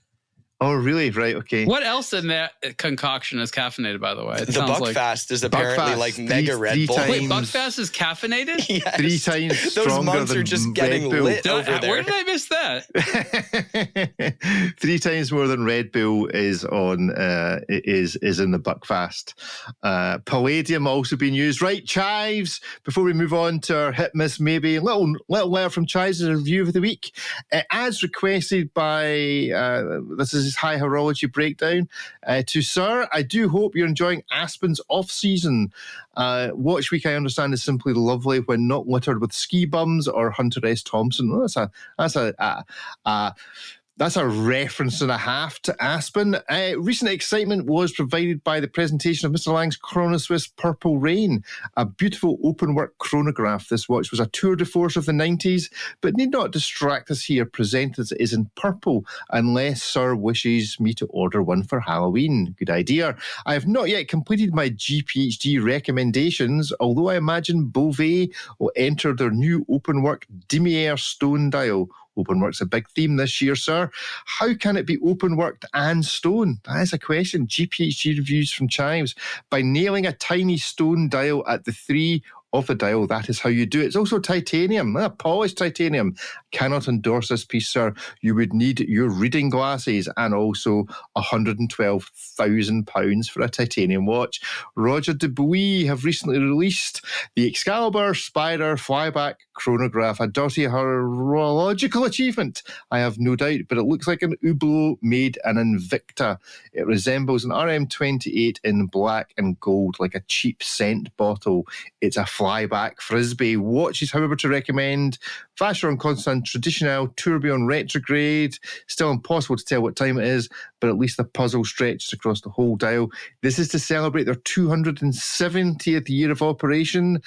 Speaker 1: Oh, really? Right, okay.
Speaker 4: What else in that concoction is caffeinated, by the way?
Speaker 2: The Buckfast is apparently like mega Red Bull.
Speaker 4: Wait, Buckfast is caffeinated?
Speaker 2: Yes.
Speaker 1: 3 times stronger.
Speaker 2: Those months are just getting lit over there.
Speaker 4: Where did I miss
Speaker 1: that? 3 times more than Red Bull is on is in the Buckfast. Palladium also being used. Right, Chives, before we move on to our hit miss, maybe a little letter from Chives' review of the week. As requested by this is his high horology breakdown. To Sir, I do hope you're enjoying Aspen's off-season. Watch week, I understand, is simply lovely when not littered with ski bums or Hunter S. Thompson. Oh, that's a reference and a half to Aspen. Recent excitement was provided by the presentation of Mr. Lang's Chronoswiss Purple Rain, a beautiful open-work chronograph. This watch was a tour de force of the 90s, but need not distract us here, presented as it is in purple, unless Sir wishes me to order one for Halloween. Good idea. I have not yet completed my GPHD recommendations, although I imagine Beauvais will enter their new open-work Dimier stone dial. Openwork's a big theme this year, sir. How can it be open-worked and stone? That is a question. GPHD reviews from Chives. By nailing a tiny stone dial at the 3 of the dial, that is how you do it. It's also titanium, polished titanium. Cannot endorse this piece, sir. You would need your reading glasses and also £112,000 for a titanium watch. Roger Dubuis have recently released the Excalibur Spider Flyback Chronograph, a dirty horological achievement, I have no doubt, but it looks like an Hublot made an Invicta. It resembles an RM28 in black and gold, like a cheap scent bottle. It's a flyback frisbee. Watches, however, to recommend: Vacheron Constant Traditionnel Tourbillon Retrograde. Still impossible to tell what time it is, but at least the puzzle stretches across the whole dial. This is to celebrate their 270th year of operation.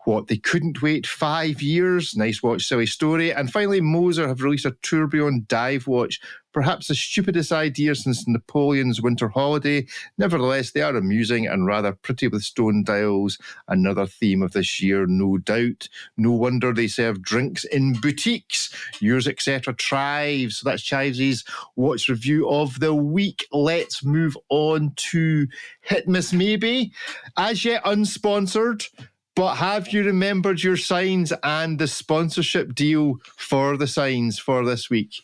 Speaker 1: What, they couldn't wait 5 years? Nice watch, silly story. And finally, Moser have released a tourbillon dive watch. Perhaps the stupidest idea since Napoleon's winter holiday. Nevertheless, they are amusing and rather pretty with stone dials. Another theme of this year, no doubt. No wonder they serve drinks in boutiques. Yours, etc. Chives. So that's Chives' watch review of the week. Let's move on to Hit Miss Maybe. As yet unsponsored, but have you remembered your signs and the sponsorship deal for the signs for this week?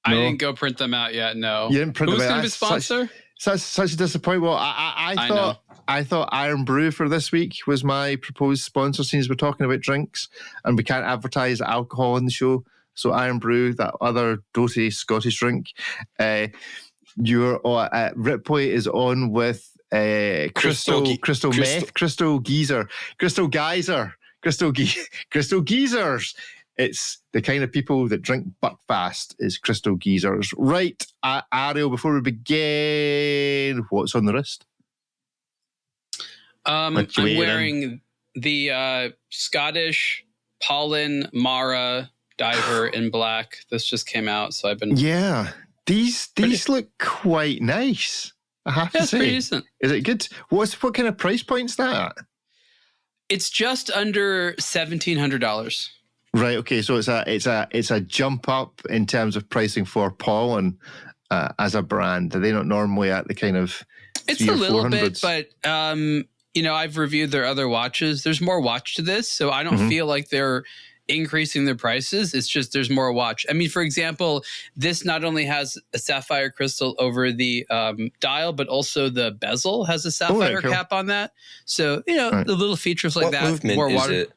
Speaker 4: No? I didn't go print them out yet, no.
Speaker 1: You didn't print them out?
Speaker 4: Who's going to be sponsor?
Speaker 1: Such a disappointment. Well, I thought Iron Brew for this week was my proposed sponsor, since we're talking about drinks and we can't advertise alcohol on the show. So Iron Brew, that other doty Scottish drink. Ripley is on with Crystal Geezers. It's the kind of people that drink Buckfast is Crystal Geezers. Right, Ariel, before we begin, what's on the wrist?
Speaker 4: I'm wearing the Scottish Pollen Mara diver in black. This just came out, so I've been...
Speaker 1: Yeah, these look quite nice, I have to say.
Speaker 4: Pretty decent.
Speaker 1: Is it good? What kind of price point's that at?
Speaker 4: It's just under $1,700.
Speaker 1: Right. Okay. So it's a jump up in terms of pricing for Pollen as a brand. Are they not normally at the kind of?
Speaker 4: It's a little bit, but I've reviewed their other watches. There's more watch to this, so I don't feel like they're increasing their prices. It's just there's more watch. I mean, for example, this not only has a sapphire crystal over the dial, but also the bezel has a sapphire cap on that. So the little features like
Speaker 2: what
Speaker 4: that.
Speaker 2: Movement
Speaker 4: more
Speaker 2: is
Speaker 4: water.
Speaker 2: It?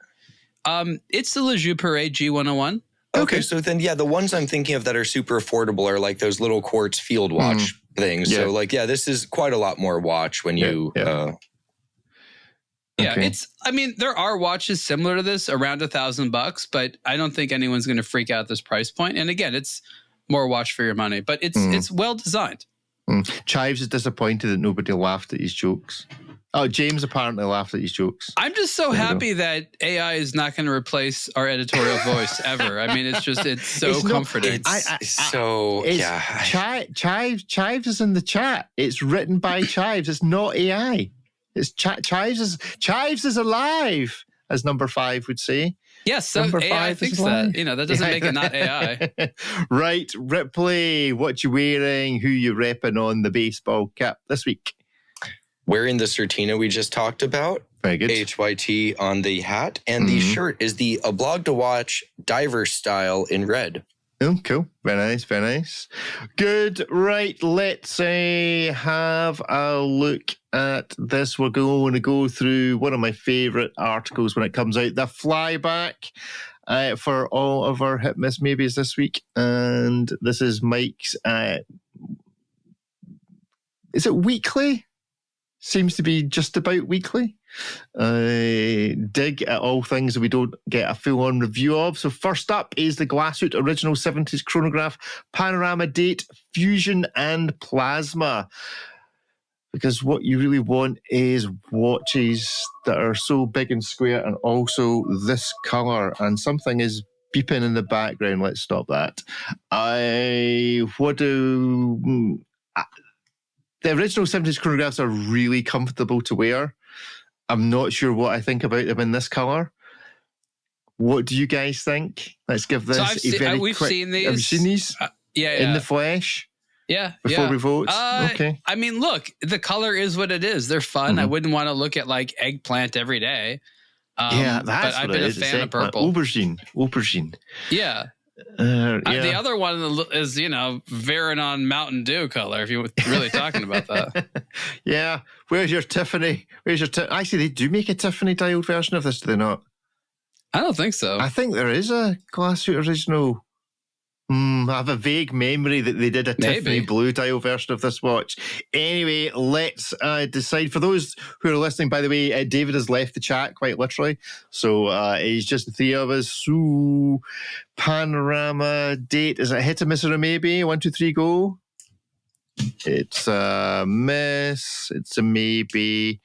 Speaker 4: It's the Le Jeu Parade G101.
Speaker 2: Okay, so then, the ones I'm thinking of that are super affordable are like those little quartz field watch things. So this is quite a lot more watch when you...
Speaker 4: there are watches similar to this around $1,000, but I don't think anyone's going to freak out at this price point. And again, it's more watch for your money, but it's well designed.
Speaker 1: Chives is disappointed that nobody laughed at his jokes. Oh, James apparently laughed at his jokes.
Speaker 4: I'm just so happy that AI is not going to replace our editorial voice ever. I mean, it's so comforting.
Speaker 1: Chives is in the chat. It's written by Chives. It's not AI. It's Chives is alive, as number 5 would say.
Speaker 4: Yes, so AI thinks that. That doesn't make it not AI.
Speaker 1: Right, Ripley, what you wearing? Who you repping on the baseball cap this week?
Speaker 2: Wearing the Certina we just talked about.
Speaker 1: Very good.
Speaker 2: HYT on the hat. And the shirt is the aBlogtoWatch diver style in red.
Speaker 1: Oh, cool. Very nice, very nice. Good. Right, let's have a look at this. We're going to go through one of my favourite articles when it comes out, the flyback for all of our hit miss maybes this week. And this is Mike's, is it weekly? Seems to be just about weekly. Dig at all things that we don't get a full-on review of. So first up is the Glasshoot Original 70s Chronograph Panorama Date, Fusion and Plasma. Because what you really want is watches that are so big and square and also this colour. And something is beeping in the background. Let's stop that. The original 70s chronographs are really comfortable to wear. I'm not sure what I think about them in this colour. What do you guys think? Let's give this
Speaker 4: we've seen these.
Speaker 1: Have you seen these? In the flesh?
Speaker 4: Yeah.
Speaker 1: Before we vote? Okay.
Speaker 4: I mean, look, the color is what it is. They're fun. I wouldn't want to look at like eggplant every day.
Speaker 1: That's
Speaker 4: but
Speaker 1: what
Speaker 4: I've been a fan of purple.
Speaker 1: Aubergine.
Speaker 4: Yeah. The other one is, Veron on Mountain Dew color, if you're really talking about that.
Speaker 1: Yeah. Where's your Tiffany? Actually, they do make a Tiffany dialed version of this, do they not?
Speaker 4: I don't think so.
Speaker 1: I think there is a Glasshoot original. I have a vague memory that they did a Tiffany blue dial version of this watch. Anyway, let's decide. For those who are listening, by the way, David has left the chat, quite literally. So it's just the three of us. So, Panorama Date. Is it a hit, a miss, or a maybe? 1, 2, 3, go. It's a miss. It's a maybe.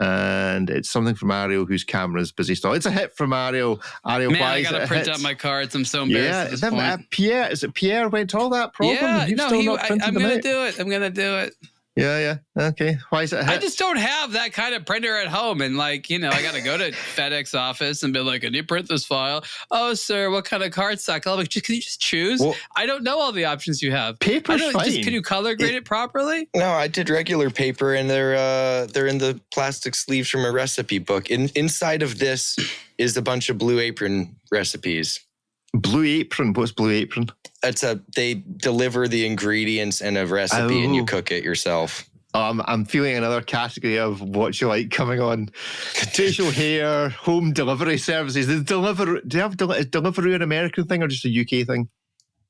Speaker 1: And it's something from Ariel, whose camera's busy still. It's a hit from Ariel.
Speaker 4: Man, I gotta print out my cards. I'm so embarrassed at this point.
Speaker 1: Pierre, is it Pierre went to all that problem?
Speaker 4: Yeah, I'm gonna do it. I'm gonna do it.
Speaker 1: Yeah. Okay. Why is it a hit?
Speaker 4: I just don't have that kind of printer at home. And I gotta go to FedEx office and be like, can you print this file? Oh, sir, what kind of cardstock? I'm like, can you just choose? Well, I don't know all the options you have.
Speaker 1: Paper's fine.
Speaker 4: Can you color grade it properly?
Speaker 2: No, I did regular paper, and they're in the plastic sleeves from a recipe book. Inside of this is a bunch of Blue Apron recipes.
Speaker 1: Blue Apron? What's Blue Apron?
Speaker 2: They deliver the ingredients in a recipe and you cook it yourself.
Speaker 1: I'm feeling another category of what you like coming on. Facial hair, home delivery services. Do you have Deliveroo an American thing or just a UK thing?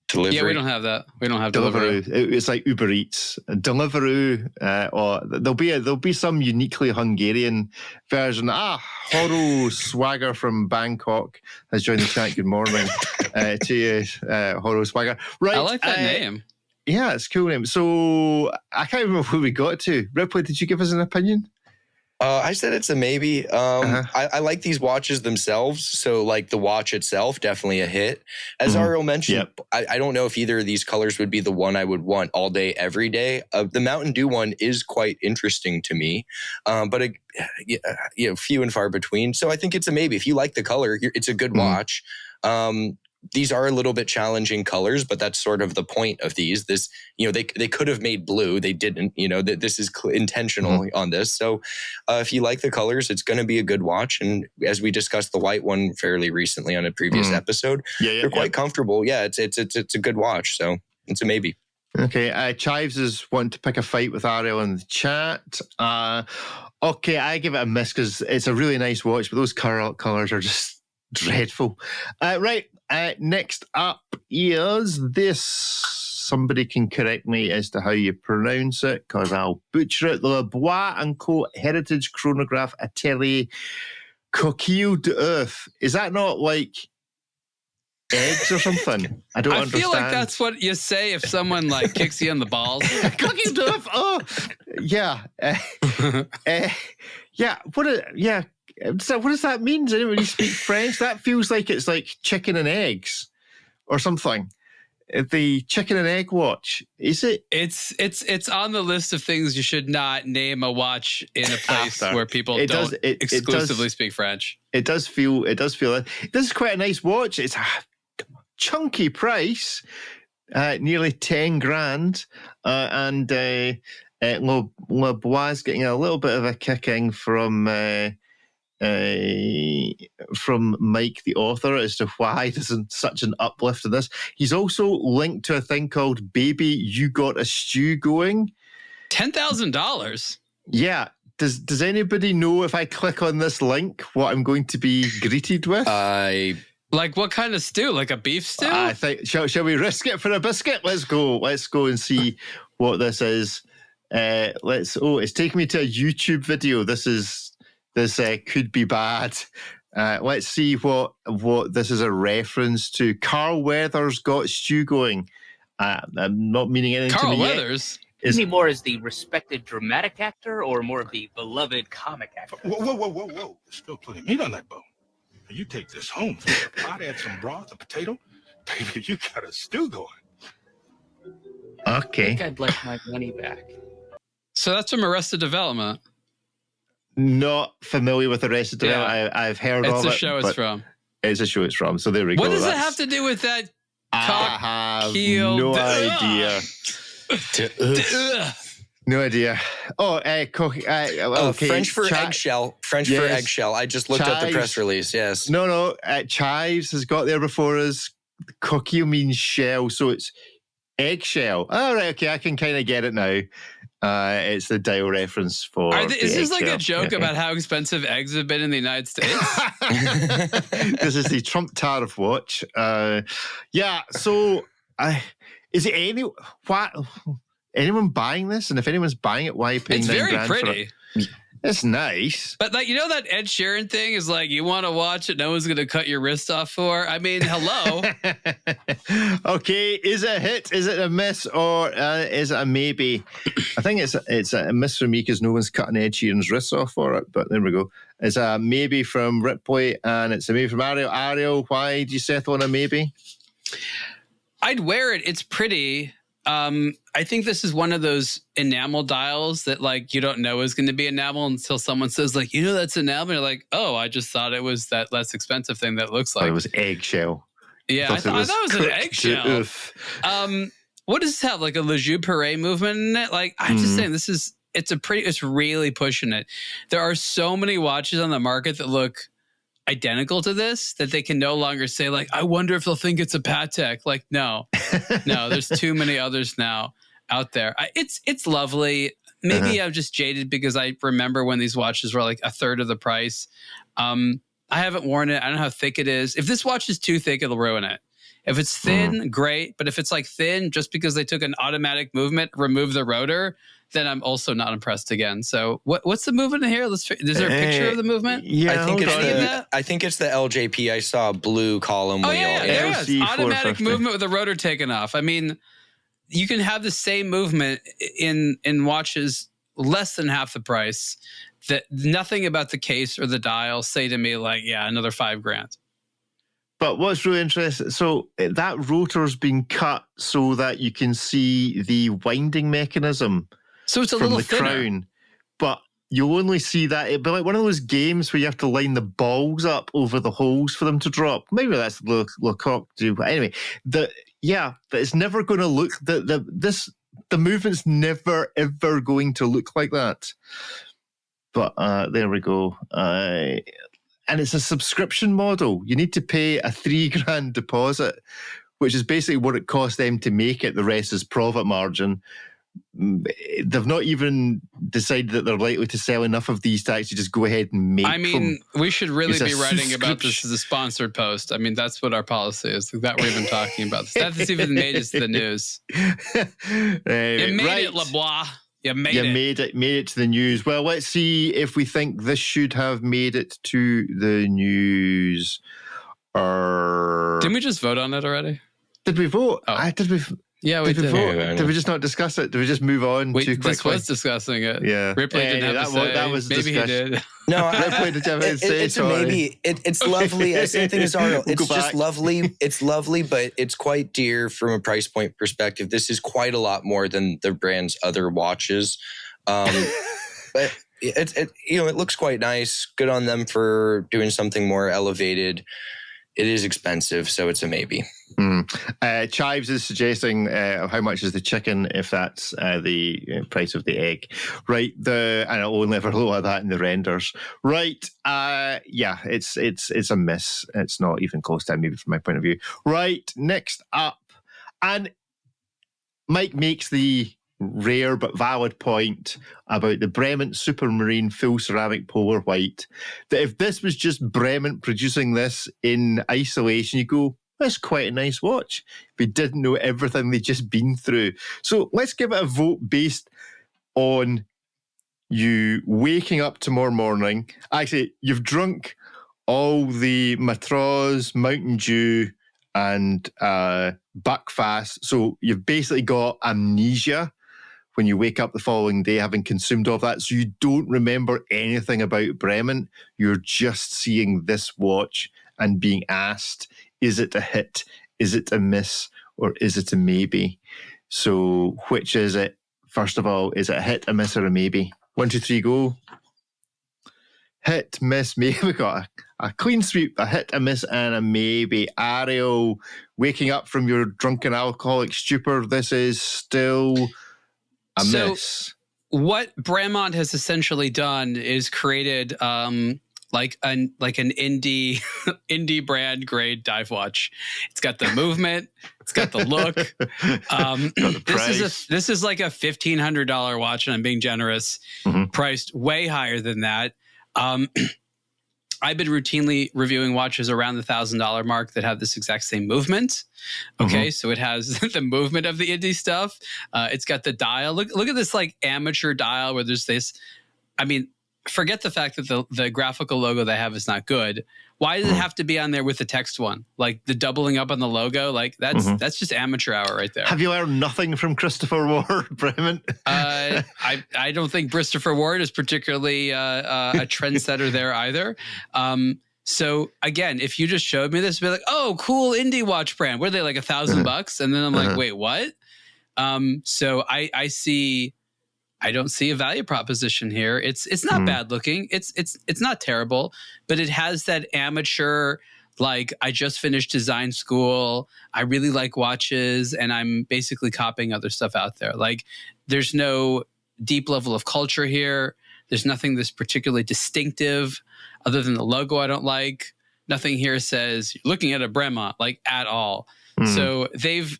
Speaker 2: Delivery.
Speaker 4: Yeah, we don't have that. We don't have Deliveroo.
Speaker 1: It's like Uber Eats. Deliveroo, or there'll be some uniquely Hungarian version. Horo Swagger from Bangkok has joined the chat. Good morning to you, Horo Swagger. Right,
Speaker 4: I like that name.
Speaker 1: Yeah, it's a cool name. So I can't remember who we got to. Ripley, did you give us an opinion?
Speaker 2: I said it's a maybe. I like these watches themselves. So like the watch itself, definitely a hit. As Ariel mentioned, I don't know if either of these colors would be the one I would want all day, every day. The Mountain Dew one is quite interesting to me, but few and far between. So I think it's a maybe. If you like the color, it's a good watch. These are a little bit challenging colors, but that's sort of the point of these. This, they could have made blue. They didn't, this is intentional on this. So if you like the colors, it's going to be a good watch. And as we discussed the white one fairly recently on a previous episode, they're quite comfortable. Yeah, it's a good watch. So it's a maybe.
Speaker 1: Okay. Chives is wanting to pick a fight with Ariel in the chat. Okay, I give it a miss because it's a really nice watch, but those colors are just Dreadful. Right. Next up is this. Somebody can correct me as to how you pronounce it, because I'll butcher it. The Le Bois & Co. Heritage Chronograph Atelier Coquille d'Oeuf. Is that not like eggs or something? I don't understand. I
Speaker 4: feel like that's what you say if someone like kicks you in the balls.
Speaker 1: Coquille d'Oeuf. Oh, yeah. Yeah. So what does that mean? Does anybody speak French? That feels like it's like chicken and eggs or something. The chicken and egg watch, is it?
Speaker 4: It's on the list of things you should not name a watch in a place where people don't exclusively speak French.
Speaker 1: It does feel this is quite a nice watch. It's a chunky price, nearly 10 grand, and Le Bois is getting a little bit of a kicking from Mike, the author, as to why there's such an uplift in this. He's also linked to a thing called Baby, You Got a Stew Going.
Speaker 4: $10,000.
Speaker 1: Yeah. Does anybody know, if I click on this link, what I'm going to be greeted with?
Speaker 4: Like what kind of stew? Like a beef stew?
Speaker 1: I think. Shall we risk it for a biscuit? Let's go and see what this is. It's taking me to a YouTube video. This could be bad. Let's see what this is a reference to. Carl Weathers got stew going. I'm not meaning anything
Speaker 4: Carl
Speaker 1: to me
Speaker 4: Weathers?
Speaker 7: Is he more as the respected dramatic actor or more of the beloved comic actor?
Speaker 8: Whoa. There's still plenty of meat on that bone. You take this home, fill the pot, add some broth, a potato. Baby, you got a stew going.
Speaker 1: Okay.
Speaker 7: I think I'd like my money back.
Speaker 4: So that's from Arrested Development.
Speaker 1: Not familiar with Arrested Development. I've heard of it.
Speaker 4: It's a show it's from.
Speaker 1: It's a show it's from. So there we go.
Speaker 4: What does it have to do with that?
Speaker 1: I have no idea. No idea. Okay.
Speaker 2: French for eggshell. French for eggshell. I just looked at the press release. Yes.
Speaker 1: No. Chives has got there before us. Coquille means shell, so it's eggshell. Oh, right. Okay, I can kind of get it now. It's the dial reference for.
Speaker 4: Is this like a joke about how expensive eggs have been in the United States?
Speaker 1: This is the Trump tariff watch. So is it anyone buying this? And if anyone's buying it, why are you paying $9,000?
Speaker 4: It's very pretty.
Speaker 1: It's nice.
Speaker 4: But that Ed Sheeran thing is like, you want to watch it, no one's going to cut your wrist off for? I mean, hello.
Speaker 1: Okay, is it a hit? Is it a miss? Or is it a maybe? I think it's a miss for me because no one's cutting Ed Sheeran's wrists off for it. But there we go. It's a maybe from Ripley and it's a maybe from Ariel. Ariel, why do you settle on a maybe?
Speaker 4: I'd wear it. It's pretty. I think this is one of those enamel dials that like you don't know is going to be enamel until someone says like, that's enamel. And you're like, oh, I just thought it was that less expensive thing that looks like.
Speaker 1: It was eggshell.
Speaker 4: Yeah, I thought it was an eggshell. What does this have? Like a Le Jeu Perret movement in it? Like I'm just saying, it's really pushing it. There are so many watches on the market that look identical to this that they can no longer say like, I wonder if they'll think it's a Patek. Like, no, there's too many others now out there. It's lovely. Maybe I'm just jaded because I remember when these watches were like a third of the price. I haven't worn it. I don't know how thick it is. If this watch is too thick, it'll ruin it. If it's thin, great. But if it's like thin, just because they took an automatic movement, remove the rotor, then I'm also not impressed again. So what's the movement in here? Is there a picture of the movement?
Speaker 1: Yeah,
Speaker 2: I think it's the LJP. I saw a blue column wheel.
Speaker 4: Yeah. Automatic movement with the rotor taken off. I mean, you can have the same movement in watches less than half the price. That nothing about the case or the dial say to me like, another $5,000.
Speaker 1: But what's really interesting, so that rotor's been cut so that you can see the winding mechanism.
Speaker 4: So it's a
Speaker 1: from
Speaker 4: little
Speaker 1: the
Speaker 4: thinner.
Speaker 1: crown, but you only see that. It'd be like one of those games where you have to line the balls up over the holes for them to drop. Maybe that's Lecoq do. But anyway, but it's never going to look the movement's never ever going to look like that. But there we go. And it's a subscription model. You need to pay a $3,000 deposit, which is basically what it cost them to make it. The rest is profit margin. they've not even decided that they're likely to sell enough of these to actually just go ahead and make them.
Speaker 4: We should really be writing about this as a sponsored post. I mean, that's what our policy is. That we're even talking about this. That's even made it to the news. You made it, LeBlanc. You made it to the news. Well, let's see if we think this should have made it to the news. Didn't we just vote on it already?
Speaker 1: Did we vote?
Speaker 4: Oh.
Speaker 1: Did we?
Speaker 4: Yeah, we did.
Speaker 1: Did we just not discuss it? Did we just move on too quickly?
Speaker 4: This was discussing it.
Speaker 1: Yeah.
Speaker 4: Ripley didn't have to say.
Speaker 1: That was
Speaker 4: maybe
Speaker 1: discussion.
Speaker 4: he did.
Speaker 2: No,
Speaker 1: Ripley did have to say.
Speaker 2: It's a maybe. It's lovely. Same thing as Ariel. It's just lovely. It's lovely, but it's quite dear from a price point perspective. This is quite a lot more than the brand's other watches. But it looks quite nice. Good on them for doing something more elevated. It is expensive, so it's a maybe.
Speaker 1: Chives is suggesting how much is the chicken if that's the price of the egg. Right, and it'll only ever lower that in the renders. Right, yeah, it's a miss. It's not even close to maybe from my point of view. Right, next up, and Mike makes the rare but valid point about the Bremont Supermarine Full Ceramic Polar White, that if this was just Bremont producing this in isolation, you go, that's quite a nice watch. We didn't know everything they'd just been through. So let's give it a vote based on you waking up tomorrow morning. Actually, you've drunk all the Matros, Mountain Dew, and Buckfast. So you've basically got amnesia when you wake up the following day having consumed all of that. So you don't remember anything about Bremont. You're just seeing this watch and being asked, is it a hit, is it a miss, or is it a maybe? So which is it? First of all, is it a hit, a miss, or a maybe? 1, 2, 3, go. Hit, miss, maybe. We got a clean sweep, a hit, a miss, and a maybe. Ariel, waking up from your drunken alcoholic stupor, this is still a miss.
Speaker 4: What Bremont has essentially done is created like an indie brand grade dive watch. It's got the movement, it's got the look. This is like a $1,500 watch, and I'm being generous. Priced way higher than that. I've been routinely reviewing watches around the $1,000 mark that have this exact same movement. Okay, so it has the movement of the indie stuff. It's got the dial. Look at this like amateur dial where there's this. I mean, forget the fact that the graphical logo they have is not good. Why does it have to be on there with the text one? Like the doubling up on the logo, like that's just amateur hour right there.
Speaker 1: Have you learned nothing from Christopher Ward, Bremont?
Speaker 4: I don't think Christopher Ward is particularly a trendsetter there either. So again, if you just showed me this, I'd be like, oh, cool indie watch brand. What are they, like $1,000? And then I'm like, wait, what? So I don't see a value proposition here. It's not bad looking. It's not terrible, but it has that amateur, like, I just finished design school. I really like watches, and I'm basically copying other stuff out there. Like, there's no deep level of culture here. There's nothing that's particularly distinctive other than the logo I don't like. Nothing here says you're looking at a Bremont, like, at all. So they've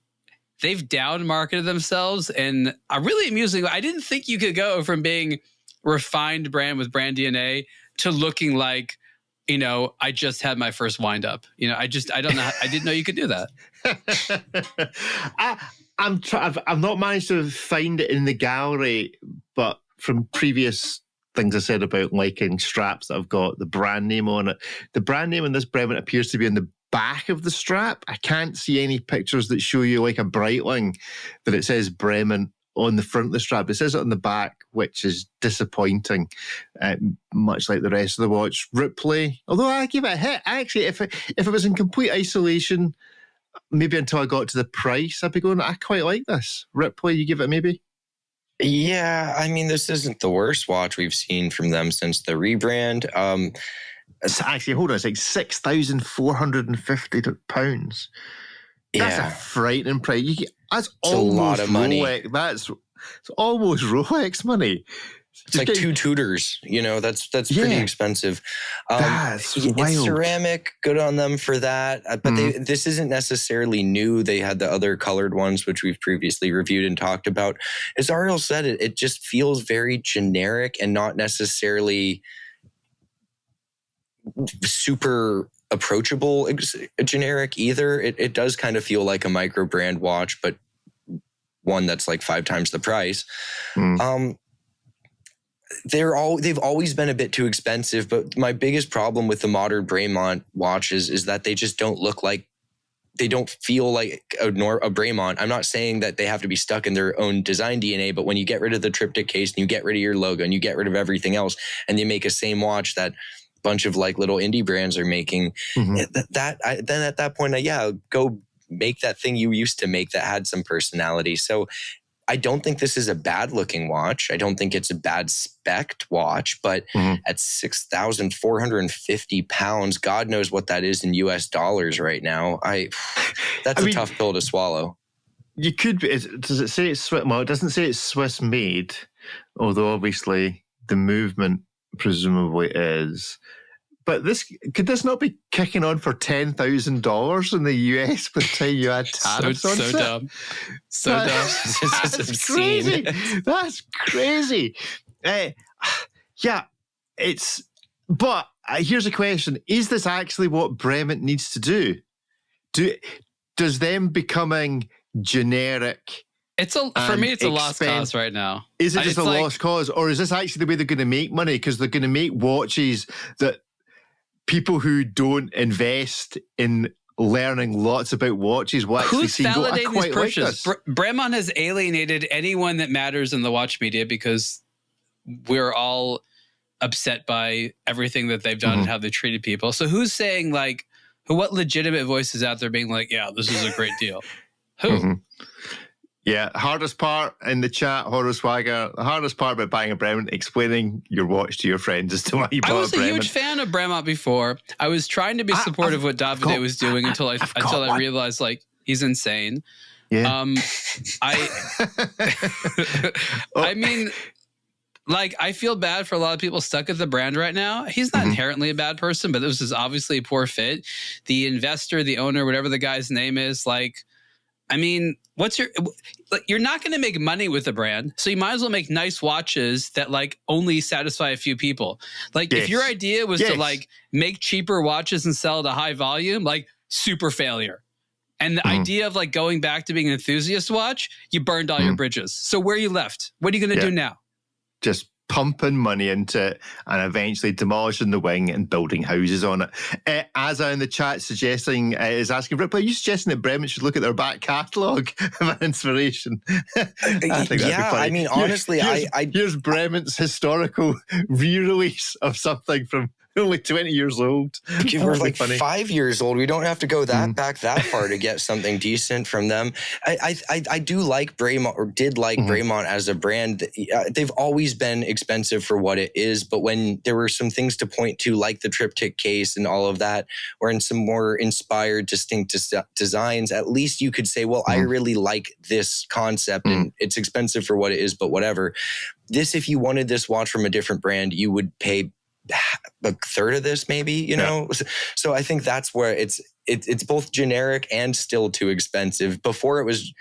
Speaker 4: down marketed themselves, and really amusing. I didn't think you could go from being refined brand with brand DNA to looking like, I just had my first wind up. I don't know. I didn't know you could do that.
Speaker 1: I've not managed to find it in the gallery, but from previous things I said about liking straps that I've got the brand name on it, the brand name on this Bremont appears to be on the back of the strap. I can't see any pictures that show you like a Breitling that it says Bremont on the front of the strap. It says it on the back, which is disappointing, much like the rest of the watch. Ripley, although I give it a hit. Actually, if it was in complete isolation, maybe until I got to the price, I'd be going, I quite like this. Ripley, you give it a maybe?
Speaker 2: Yeah, I mean, this isn't the worst watch we've seen from them since the rebrand.
Speaker 1: Actually, hold on, it's like £6,450. That's a frightening price. That's almost a lot of money. Rolex. It's almost Rolex money.
Speaker 2: It's like 2 tutors, that's pretty expensive.
Speaker 1: That's
Speaker 2: it's
Speaker 1: wild.
Speaker 2: ceramic, good on them for that. But this isn't necessarily new. They had the other colored ones, which we've previously reviewed and talked about. As Ariel said, it just feels very generic and not necessarily super approachable generic either. It does kind of feel like a micro brand watch, but one that's like 5 times the price. They've always been a bit too expensive, but my biggest problem with the modern Bremont watches is that they just don't feel like a Bremont. I'm not saying that they have to be stuck in their own design DNA, but when you get rid of the triptych case and you get rid of your logo and you get rid of everything else and you make a same watch that bunch of like little indie brands are making, then at that point, go make that thing you used to make that had some personality. So I don't think this is a bad looking watch. I don't think it's a bad spec'd watch, but at 6,450 pounds, God knows what that is in US dollars right now. That's a tough pill to swallow.
Speaker 1: You could be. Does it say it's Swiss? Well, it doesn't say it's Swiss made, although obviously the movement presumably is. But could this not be kicking on for $10,000 in the US by the time you add tariffs on it?
Speaker 4: So dumb. So dumb.
Speaker 1: That's crazy. That's crazy. But here's a question. Is this actually what Bremont needs to do? Does them becoming generic...
Speaker 4: For me, it's a lost cause right now.
Speaker 1: Is it just a lost cause? Or is this actually the way they're going to make money? Because they're going to make watches that people who don't invest in learning lots about watches will actually
Speaker 4: Who's
Speaker 1: see
Speaker 4: validating these purchases?
Speaker 1: Like this.
Speaker 4: Bremont has alienated anyone that matters in the watch media because we're all upset by everything that they've done and how they treated people. So who's saying what legitimate voices out there being like, yeah, this is a great deal? Who?
Speaker 1: Yeah, hardest part in the chat, Horror Swagger, the hardest part about buying a Bremont, explaining your watch to your friends as to why you bought a Bremont.
Speaker 4: I was a huge fan of Bremont before. I was trying to be supportive of what Davide was doing until I realized he's insane.
Speaker 1: Yeah.
Speaker 4: I mean, I feel bad for a lot of people stuck at the brand right now. He's not inherently a bad person, but this is obviously a poor fit. The investor, the owner, whatever the guy's name is, you're not going to make money with the brand, so you might as well make nice watches that only satisfy a few people. If your idea was to make cheaper watches and sell at a high volume, super failure. And the idea of going back to being an enthusiast watch, you burned all your bridges. So where are you left? What are you going to do now?
Speaker 1: Just pumping money into it and eventually demolishing the wing and building houses on it. Azza in the chat is asking, Ripley, are you suggesting that Bremont should look at their back catalogue of inspiration? I think that'd be funny.
Speaker 2: Honestly,
Speaker 1: here's Bremont's historical re-release of something from only 20 years old.
Speaker 2: We're 5 years old. We don't have to go back that far to get something decent from them. I do like Bremont, or did like Bremont as a brand. They've always been expensive for what it is, but when there were some things to point to, like the triptych case and all of that, or in some more inspired, distinct designs, at least you could say, well, I really like this concept and it's expensive for what it is, but whatever. This, if you wanted this watch from a different brand, you would pay a third of this, maybe, you know? So I think that's where it's both generic and still too expensive. Before it was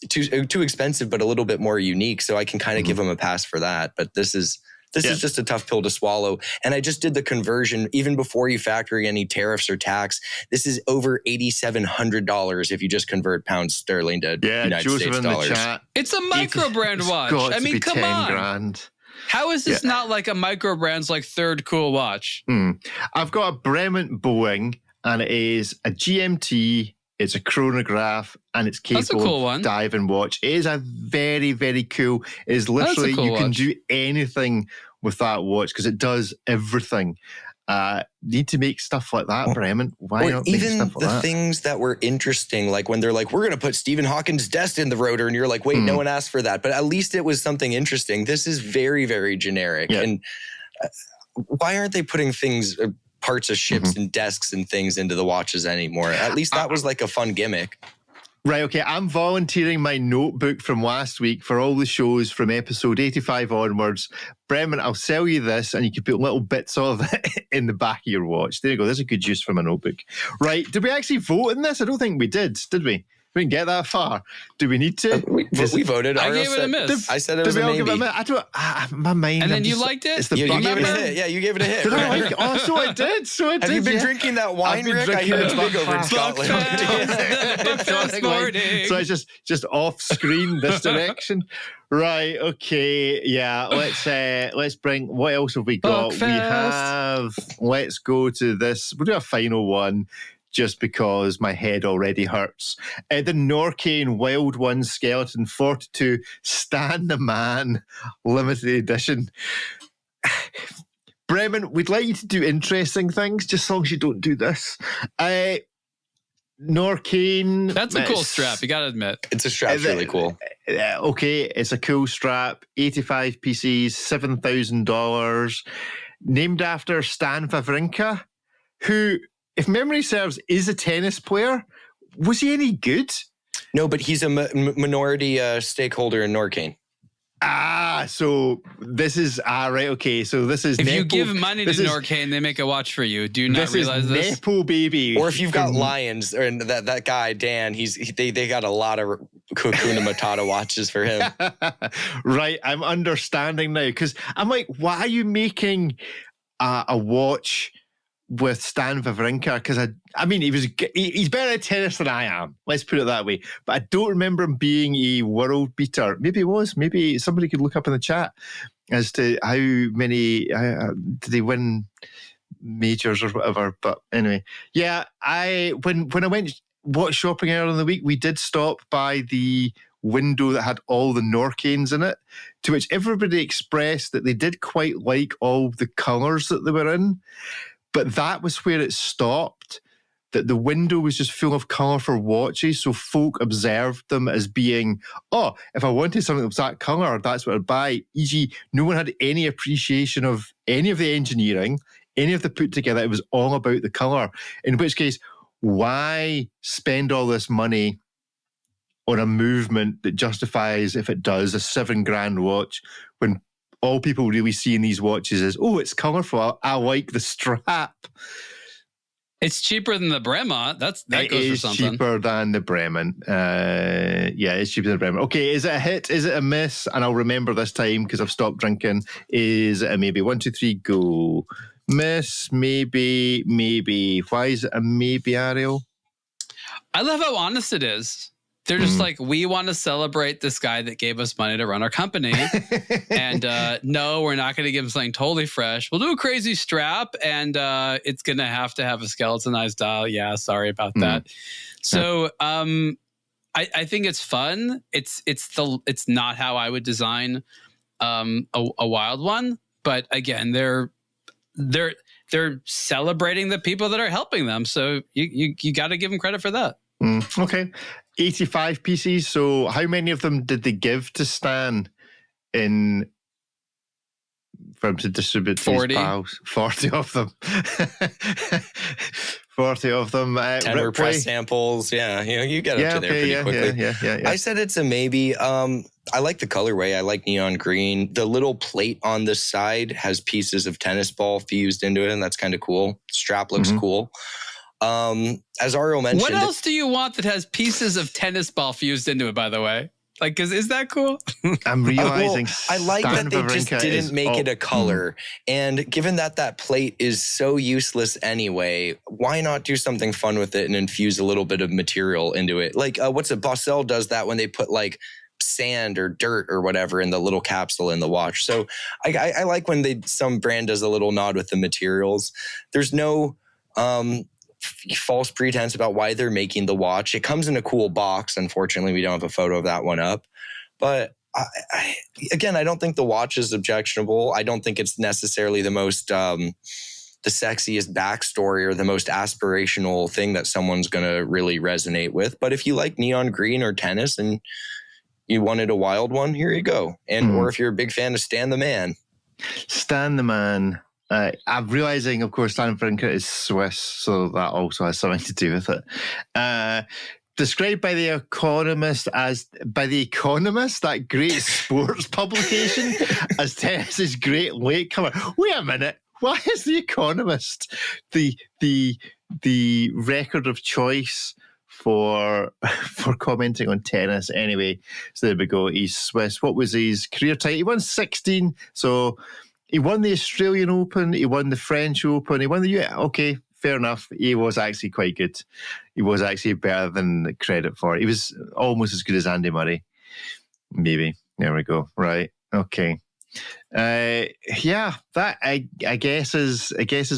Speaker 2: too expensive, but a little bit more unique. So I can kind of give them a pass for that. But this is just a tough pill to swallow. And I just did the conversion, even before you factor in any tariffs or tax. This is over $8,700 if you just convert pounds sterling to United States dollars.
Speaker 4: It's a Microbrand watch. I mean, come on.
Speaker 1: $10,000.
Speaker 4: How is this not like a Microbrand's third cool watch?
Speaker 1: I've got a Bremont Boeing, and it is a GMT. It's a chronograph, and it's capable of diving watch. It is a very, very cool. It is literally, you can do anything with that watch because it does everything. Need to make stuff like that, Bremont. Why not make stuff like that?
Speaker 2: Even the things that were interesting, like when they're like, we're going to put Stephen Hawking's desk in the rotor, and you're like, wait, no one asked for that. But at least it was something interesting. This is very, very generic. Yeah. And why aren't they putting things, parts of ships and desks and things into the watches anymore? At least that was like a fun gimmick.
Speaker 1: Right, okay. I'm volunteering my notebook from last week for all the shows from episode 85 onwards. Bremont, I'll sell you this and you can put little bits of it in the back of your watch. There you go. There's a good use for my notebook. Right, did we actually vote on this? I don't think we did we? We didn't get that far. Do we need to?
Speaker 2: We voted.
Speaker 4: I gave it a miss.
Speaker 2: I said it was a maybe.
Speaker 1: I don't. My mind.
Speaker 4: And then you liked it?
Speaker 2: You gave it a hit. Yeah, you gave it a hit.
Speaker 1: Did I like it? Oh, so I did.
Speaker 2: Have you been drinking that wine, Rick? I hear it's big over in Scotland.
Speaker 4: Buckfast morning.
Speaker 1: So it's just off screen this direction. Right. Okay. Yeah. Let's bring. What else have we got?
Speaker 4: Buckfast.
Speaker 1: We have. Let's go to this. We'll do a final one. Just because my head already hurts. The Norcane Wild One Skeleton 42 Stan the Man limited edition. Bremont, we'd like you to do interesting things, just as long as you don't do this. Norcane.
Speaker 4: That's a cool strap, you gotta admit.
Speaker 2: It's a strap's really cool.
Speaker 1: Okay, it's a cool strap. 85 PCs, $7,000. Named after Stan Wawrinka, who, if memory serves, is a tennis player. Was he any good?
Speaker 2: No, but he's a minority stakeholder in Norcane.
Speaker 1: So this is right. Okay, so this is
Speaker 4: if you give money to Norcane, they make a watch for you. Do you not realize this?
Speaker 1: Nepo baby.
Speaker 2: Or if you've got Lions, or that guy Dan, they got a lot of Hakuna Matata watches for him.
Speaker 1: Right, I'm understanding now because I'm like, why are you making a watch with Stan Wawrinka? Because I mean, he's better at tennis than I am. Let's put it that way. But I don't remember him being a world beater. Maybe he was. Maybe somebody could look up in the chat as to how many did they win majors or whatever. But anyway, yeah. When I went watch shopping earlier in the week, we did stop by the window that had all the Norcanes in it, to which everybody expressed that they did quite like all the colours that they were in. But that was where it stopped, that the window was just full of colourful watches, so folk observed them as being, oh, if I wanted something that was that colour, that's what I'd buy. E.g., no one had any appreciation of any of the engineering, any of the put together. It was all about the colour. In which case, why spend all this money on a movement that justifies, if it does, a $7,000 watch when all people really see in these watches is, oh, it's colourful. I like the strap.
Speaker 4: It's cheaper than the Bremont. That goes for something.
Speaker 1: It's cheaper than the Bremont. Yeah, it's cheaper than the Bremont. Okay, is it a hit? Is it a miss? And I'll remember this time because I've stopped drinking. Is it a maybe? 1, 2, 3, go. Miss, maybe. Why is it a maybe, Ariel?
Speaker 4: I love how honest it is. They're just like, we want to celebrate this guy that gave us money to run our company. And no, we're not going to give him something totally fresh. We'll do a crazy strap and it's going to have a skeletonized dial. Yeah, sorry about that. So I think it's fun. It's not how I would design a wild one. But again, they're celebrating the people that are helping them. So you got to give them credit for that.
Speaker 1: Okay. 85 pieces. So how many of them did they give to Stan for him to distribute to
Speaker 4: 40.
Speaker 1: his pals? 40 of them. 40 of them.
Speaker 2: 10 were press samples. Yeah, you get up to there pretty quickly.
Speaker 1: Yeah.
Speaker 2: I said it's a maybe. I like the colorway. I like neon green. The little plate on the side has pieces of tennis ball fused into it, and that's kind of cool. Strap looks cool. As Ariel mentioned,
Speaker 4: what else do you want that has pieces of tennis ball fused into it, by the way? Like, is that cool?
Speaker 1: I'm realizing
Speaker 2: I like that they just didn't make it a color. And given that plate is so useless anyway, why not do something fun with it and infuse a little bit of material into it? Like, Bossell does that when they put like sand or dirt or whatever in the little capsule in the watch. So I like when some brand does a little nod with the materials. There's no false pretense about why they're making the watch. It comes in a cool box. Unfortunately, we don't have a photo of that one up. But I don't think the watch is objectionable. I don't think it's necessarily the most the sexiest backstory or the most aspirational thing that someone's going to really resonate with. But if you like neon green or tennis and you wanted a wild one, here you go. And or if you're a big fan of Stan the Man.
Speaker 1: Stan the Man. I'm realizing, of course, Stan Wawrinka is Swiss, so that also has something to do with it. described by the Economist, that great sports publication, as tennis's great latecomer. Wait a minute. Why is the Economist the record of choice for commenting on tennis? Anyway, so there we go. He's Swiss. What was his career title? He won 16. So he won the Australian Open. He won the French Open. He won the US. Okay, fair enough. He was actually quite good. He was actually better than the credit for it. He was almost as good as Andy Murray. Maybe. There we go. Right. Okay. That I guess is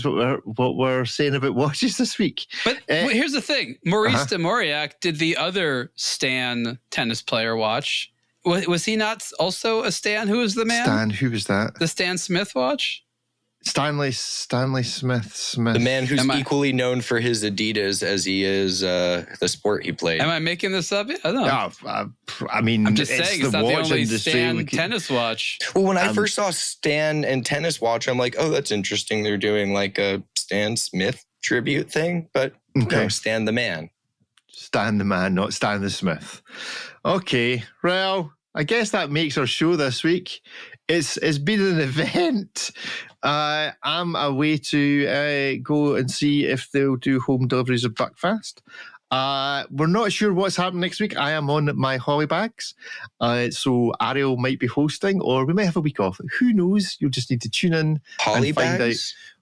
Speaker 1: what we're saying about watches this week.
Speaker 4: But here's the thing: Maurice de Mauriac did the other Stan tennis player watch. Was he not also a Stan? Who was the man?
Speaker 1: Stan, who was that?
Speaker 4: The Stan Smith watch.
Speaker 1: Stanley Smith.
Speaker 2: The man who's equally known for his Adidas as he is the sport he played.
Speaker 4: Am I making this up? I don't know.
Speaker 1: I mean,
Speaker 4: I'm just saying it's not the only Stan tennis watch.
Speaker 2: Well, when I first saw Stan and tennis watch, I'm like, oh, that's interesting. They're doing like a Stan Smith tribute thing, but no, Stan the man.
Speaker 1: Stan the man, not Stan the Smith. Okay, well, I guess that makes our show this week. It's been an event. I'm away to go and see if they'll do home deliveries of Buckfast. We're not sure what's happening next week. I am on my holly bags. So Ariel might be hosting, or we might have a week off. Who knows? You'll just need to tune in and find out.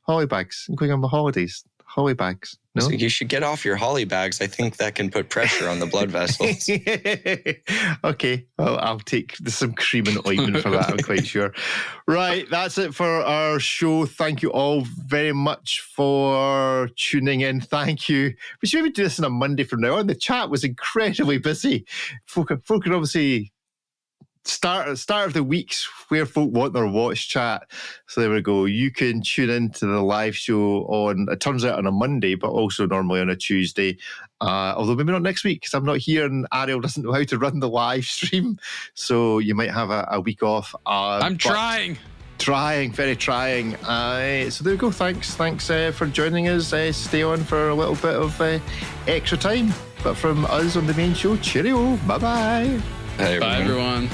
Speaker 1: Holly bags. I'm going on my holidays. Holly bags. No?
Speaker 2: So you should get off your holly bags. I think that can put pressure on the blood vessels.
Speaker 1: Okay. Well, I'll take some cream and ointment for that, I'm quite sure. Right. That's it for our show. Thank you all very much for tuning in. Thank you. We should maybe do this on a Monday from now on. The chat was incredibly busy. Folk are obviously start of the weeks where folk want their watch chat. So there we go. You can tune into the live show on, it turns out, on a Monday, but also normally on a Tuesday. Although maybe not next week because I'm not here and Ariel doesn't know how to run the live stream. So you might have a week off.
Speaker 4: I'm trying.
Speaker 1: Very trying. So there we go. Thanks for joining us. Stay on for a little bit of extra time. But from us on the main show, cheerio. Bye-bye.
Speaker 2: Bye, everyone.
Speaker 4: Bye, everyone.